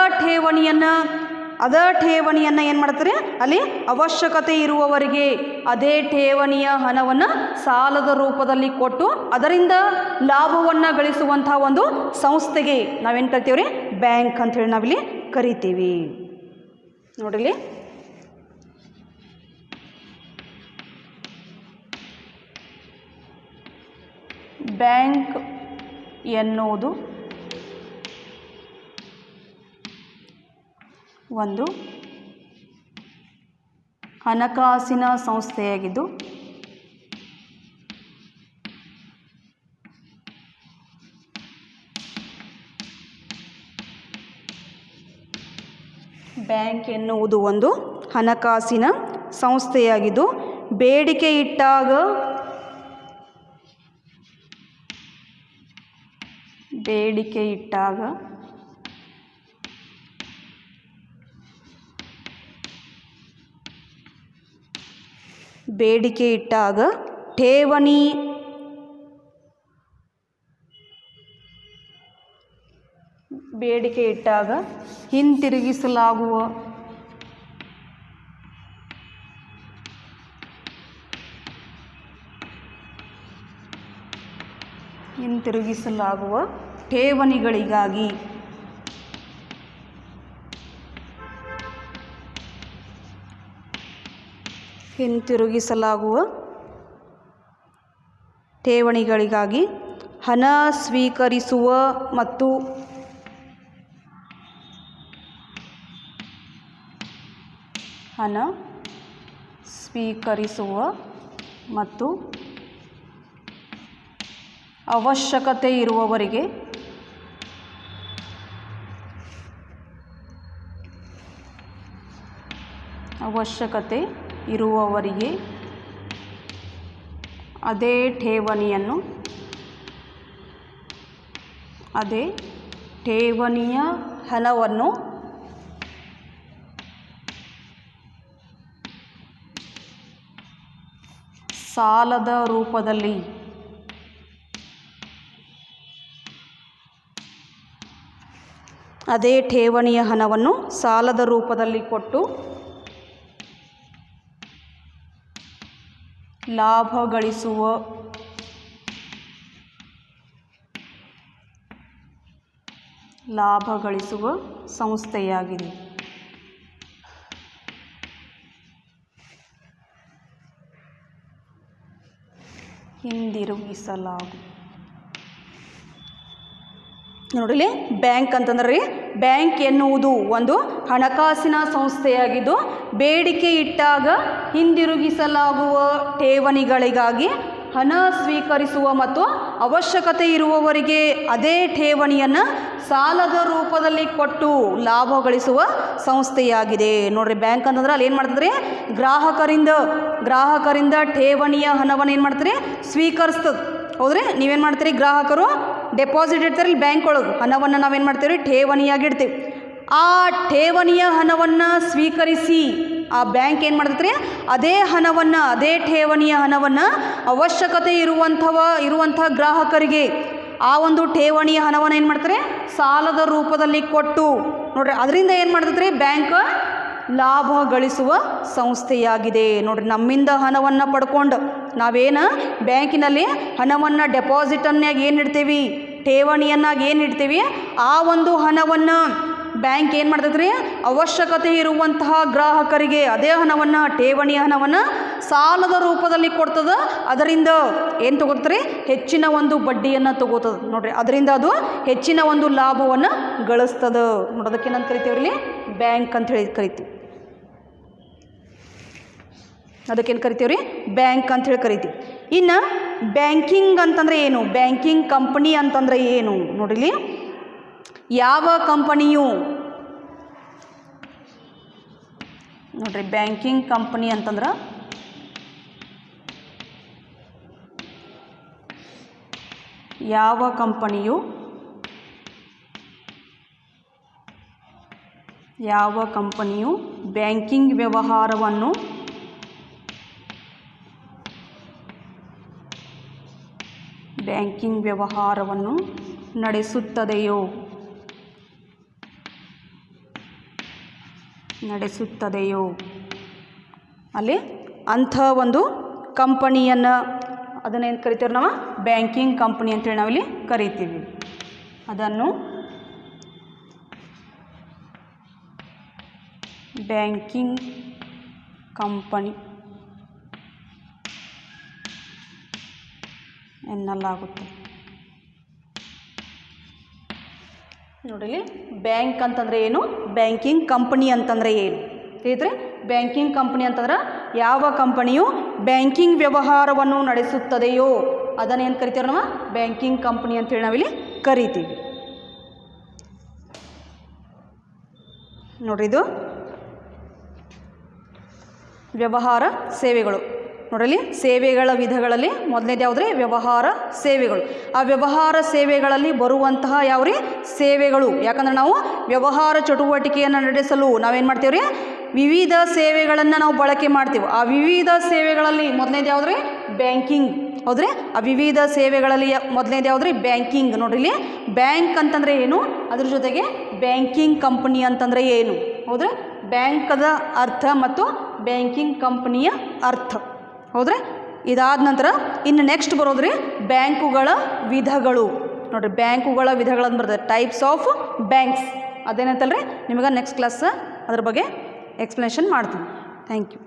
ಠೇವಣಿಯನ್ನು ಏನು ಮಾಡ್ತಾರೆ? ಅಲ್ಲಿ ಅವಶ್ಯಕತೆ ಇರುವವರಿಗೆ ಅದೇ ಠೇವಣಿಯ ಹಣವನ್ನು ಸಾಲದ ರೂಪದಲ್ಲಿ ಕೊಟ್ಟು ಅದರಿಂದ ಲಾಭವನ್ನು ಗಳಿಸುವಂತಹ ಒಂದು ಸಂಸ್ಥೆಗೆ ನಾವೇನು ಕರಿತೀವ್ರಿ? ಬ್ಯಾಂಕ್ ಅಂಥೇಳಿ ನಾವಿಲ್ಲಿ ಕರಿತೀವಿ. ನೋಡಿಲಿ, ಬ್ಯಾಂಕ್ ಎನ್ನುವುದು ಒಂದು ಹಣಕಾಸಿನ ಸಂಸ್ಥೆಯಾಗಿದ್ದು ಬ್ಯಾಂಕ್ ಎನ್ನುವುದು ಒಂದು ಹಣಕಾಸಿನ ಸಂಸ್ಥೆಯಾಗಿದ್ದು ಬೇಡಿಕೆ ಇಟ್ಟಾಗ ಠೇವಣಿ ಹಿಂತಿರುಗಿಸಲಾಗುವ ಠೇವಣಿಗಳಿಗಾಗಿ ಹಣ ಸ್ವೀಕರಿಸುವ ಮತ್ತು ಅವಶ್ಯಕತೆ ಇರುವವರಿಗೆ ಅದೇ ಠೇವಣಿಯ ಹಣವನ್ನು ಸಾಲದ ರೂಪದಲ್ಲಿ ಕೊಟ್ಟು ಲಾಭ ಗಳಿಸುವ ಸಂಸ್ಥೆಯಾಗಿದೆ. ನೋಡಿಲಿ, ಬ್ಯಾಂಕ್ ಅಂತಂದ್ರೆ ಬ್ಯಾಂಕ್ ಎನ್ನುವುದು ಒಂದು ಹಣಕಾಸಿನ ಸಂಸ್ಥೆಯಾಗಿದ್ದು ಬೇಡಿಕೆ ಇಟ್ಟಾಗ ಹಿಂದಿರುಗಿಸಲಾಗುವ ಠೇವಣಿಗಳಿಗಾಗಿ ಹಣ ಸ್ವೀಕರಿಸುವ ಮತ್ತು ಅವಶ್ಯಕತೆ ಇರುವವರಿಗೆ ಅದೇ ಠೇವಣಿಯನ್ನು ಸಾಲದ ರೂಪದಲ್ಲಿ ಕೊಟ್ಟು ಲಾಭ ಗಳಿಸುವ ಸಂಸ್ಥೆಯಾಗಿದೆ. ನೋಡ್ರಿ, ಬ್ಯಾಂಕ್ ಅಂತಂದ್ರೆ ಅಲ್ಲಿ ಏನು ಮಾಡ್ತದ್ರಿ? ಗ್ರಾಹಕರಿಂದ ಠೇವಣಿಯ ಹಣವನ್ನು ಏನು ಮಾಡ್ತೀರಿ? ಸ್ವೀಕರಿಸ್ತದೆ. ಹೌದ್ರಿ, ನೀವೇನು ಮಾಡ್ತೀರಿ? ಗ್ರಾಹಕರು ಡೆಪಾಸಿಟ್ ಇಡ್ತಾರೆ ಬ್ಯಾಂಕ್ ಒಳಗೆ, ಹಣವನ್ನು ನಾವೇನು ಮಾಡ್ತೀವಿ? ಠೇವಣಿಯಾಗಿಡ್ತೀವಿ. ಆ ಠೇವಣಿಯ ಹಣವನ್ನು ಸ್ವೀಕರಿಸಿ ಆ ಬ್ಯಾಂಕ್ ಏನು ಮಾಡ್ತೈತ್ರಿ? ಅದೇ ಠೇವಣಿಯ ಹಣವನ್ನು ಅವಶ್ಯಕತೆ ಇರುವಂಥ ಗ್ರಾಹಕರಿಗೆ ಆ ಒಂದು ಠೇವಣಿಯ ಹಣವನ್ನು ಏನು ಮಾಡ್ತಾರೆ? ಸಾಲದ ರೂಪದಲ್ಲಿ ಕೊಟ್ಟು ನೋಡ್ರಿ ಅದರಿಂದ ಏನು ಮಾಡ್ತೈತ್ರಿ? ಬ್ಯಾಂಕ್ ಲಾಭ ಗಳಿಸುವ ಸಂಸ್ಥೆಯಾಗಿದೆ. ನೋಡ್ರಿ, ನಮ್ಮಿಂದ ಹಣವನ್ನು ಪಡ್ಕೊಂಡು ನಾವೇನು ಬ್ಯಾಂಕಿನಲ್ಲಿ ಹಣವನ್ನು ಡೆಪಾಸಿಟನ್ನಾಗಿ ಏನು ಇಡ್ತೀವಿ? ಠೇವಣಿಯನ್ನಾಗಿ ಏನು ಇಡ್ತೀವಿ? ಆ ಒಂದು ಹಣವನ್ನು ಬ್ಯಾಂಕ್ ಏನು ಮಾಡ್ತೈತ್ರಿ? ಅವಶ್ಯಕತೆ ಇರುವಂತಹ ಗ್ರಾಹಕರಿಗೆ ಅದೇ ಹಣವನ್ನು, ಠೇವಣಿಯ ಹಣವನ್ನು ಸಾಲದ ರೂಪದಲ್ಲಿ ಕೊಡ್ತದೆ. ಅದರಿಂದ ಏನು ತಗೋತಾರೆ? ಹೆಚ್ಚಿನ ಒಂದು ಬಡ್ಡಿಯನ್ನು ತಗೋತದೆ. ನೋಡ್ರಿ, ಅದರಿಂದ ಅದು ಹೆಚ್ಚಿನ ಒಂದು ಲಾಭವನ್ನು ಗಳಿಸ್ತದೆ. ನೋಡೋದಕ್ಕೆ ಏನಂತ ಕರಿತೀವಿ? ಬ್ಯಾಂಕ್ ಅಂತ ಹೇಳಿ ಕರಿತೀವಿ. ಅದಕ್ಕೇನು ಕರಿತೀವಿ? ಬ್ಯಾಂಕ್ ಅಂತ ಹೇಳಿ ಕರಿತೀವಿ. ಇನ್ನು ಬ್ಯಾಂಕಿಂಗ್ ಅಂತಂದರೆ ಏನು, ಬ್ಯಾಂಕಿಂಗ್ ಕಂಪನಿ ಅಂತಂದರೆ ಏನು ನೋಡಿಲಿ. ಯಾವ ಕಂಪನಿಯು ನೋಡ್ರಿ ಬ್ಯಾಂಕಿಂಗ್ ಕಂಪನಿ ಅಂತಂದ್ರೆ ಯಾವ ಕಂಪನಿಯು ಬ್ಯಾಂಕಿಂಗ್ ವ್ಯವಹಾರವನ್ನು ನಡೆಸುತ್ತದೆಯೋ ಅಲ್ಲಿ ಅಂಥ ಒಂದು ಕಂಪನಿಯನ್ನು ಅದನ್ನೇನು ಕರಿತೀವಿ ನಾವು ಬ್ಯಾಂಕಿಂಗ್ ಕಂಪನಿ ಅಂತೇಳಿ ನಾವಿಲ್ಲಿ ಕರಿತೀವಿ. ಅದನ್ನು ಬ್ಯಾಂಕಿಂಗ್ ಕಂಪನಿ ಎನ್ನಲಾಗುತ್ತೆ. ನೋಡಿ, ಬ್ಯಾಂಕ್ ಅಂತಂದರೆ ಏನು, ಬ್ಯಾಂಕಿಂಗ್ ಕಂಪನಿ ಅಂತಂದರೆ ಏನು ತಿಳಿದ್ರೆ. ಬ್ಯಾಂಕಿಂಗ್ ಕಂಪನಿ ಅಂತಂದ್ರೆ ಯಾವ ಕಂಪನಿಯು ಬ್ಯಾಂಕಿಂಗ್ ವ್ಯವಹಾರವನ್ನು ನಡೆಸುತ್ತದೆಯೋ ಅದನ್ನೇನು ಕರಿತೀವಿ ನಾವು ಬ್ಯಾಂಕಿಂಗ್ ಕಂಪನಿ ಅಂತೇಳಿ ನಾವಿಲ್ಲಿ ಕರಿತೀವಿ. ನೋಡ್ರಿ, ಇದು ವ್ಯವಹಾರ ಸೇವೆಗಳು. ನೋಡಲಿ, ಸೇವೆಗಳ ವಿಧಗಳಲ್ಲಿ ಮೊದಲನೇದು ಯಾವುದ್ರಿ, ವ್ಯವಹಾರ ಸೇವೆಗಳು. ಆ ವ್ಯವಹಾರ ಸೇವೆಗಳಲ್ಲಿ ಬರುವಂತಹ ಯಾವ್ರಿ ಸೇವೆಗಳು, ಯಾಕಂದ್ರೆ ನಾವು ವ್ಯವಹಾರ ಚಟುವಟಿಕೆಯನ್ನು ನಡೆಸಲು ನಾವೇನು ಮಾಡ್ತೀವಿ ರೀ, ವಿವಿಧ ಸೇವೆಗಳನ್ನು ನಾವು ಬಳಕೆ ಮಾಡ್ತೀವಿ. ಆ ವಿವಿಧ ಸೇವೆಗಳಲ್ಲಿ ಮೊದಲನೇದು ಯಾವುದ್ರಿ, ಬ್ಯಾಂಕಿಂಗ್. ಹೌದ್ರಿ, ಆ ವಿವಿಧ ಸೇವೆಗಳಲ್ಲಿ ಮೊದಲನೇದು ಯಾವುದ್ರಿ, ಬ್ಯಾಂಕಿಂಗ್. ನೋಡ್ರಿ, ಬ್ಯಾಂಕ್ ಅಂತಂದರೆ ಏನು, ಅದ್ರ ಜೊತೆಗೆ ಬ್ಯಾಂಕಿಂಗ್ ಕಂಪನಿ ಅಂತಂದರೆ ಏನು. ಹೌದ್ರಿ, ಬ್ಯಾಂಕದ ಅರ್ಥ ಮತ್ತು ಬ್ಯಾಂಕಿಂಗ್ ಕಂಪನಿಯ ಅರ್ಥ. ಹೌದ್ರಿ, ಇದಾದ ನಂತರ ಇನ್ನು ನೆಕ್ಸ್ಟ್ ಬರೋದ್ರಿ ಬ್ಯಾಂಕುಗಳ ವಿಧಗಳು. ನೋಡಿರಿ, ಬ್ಯಾಂಕುಗಳ ವಿಧಗಳಂತ ಬರ್ತದೆ, ಟೈಪ್ಸ್ ಆಫ್ ಬ್ಯಾಂಕ್ಸ್. ಅದೇನಂತಲ್ರಿ ನಿಮಗೆ ನೆಕ್ಸ್ಟ್ ಕ್ಲಾಸ್ ಅದ್ರ ಬಗ್ಗೆ ಎಕ್ಸ್ಪ್ಲನೇಷನ್ ಮಾಡ್ತೀನಿ. Thank you.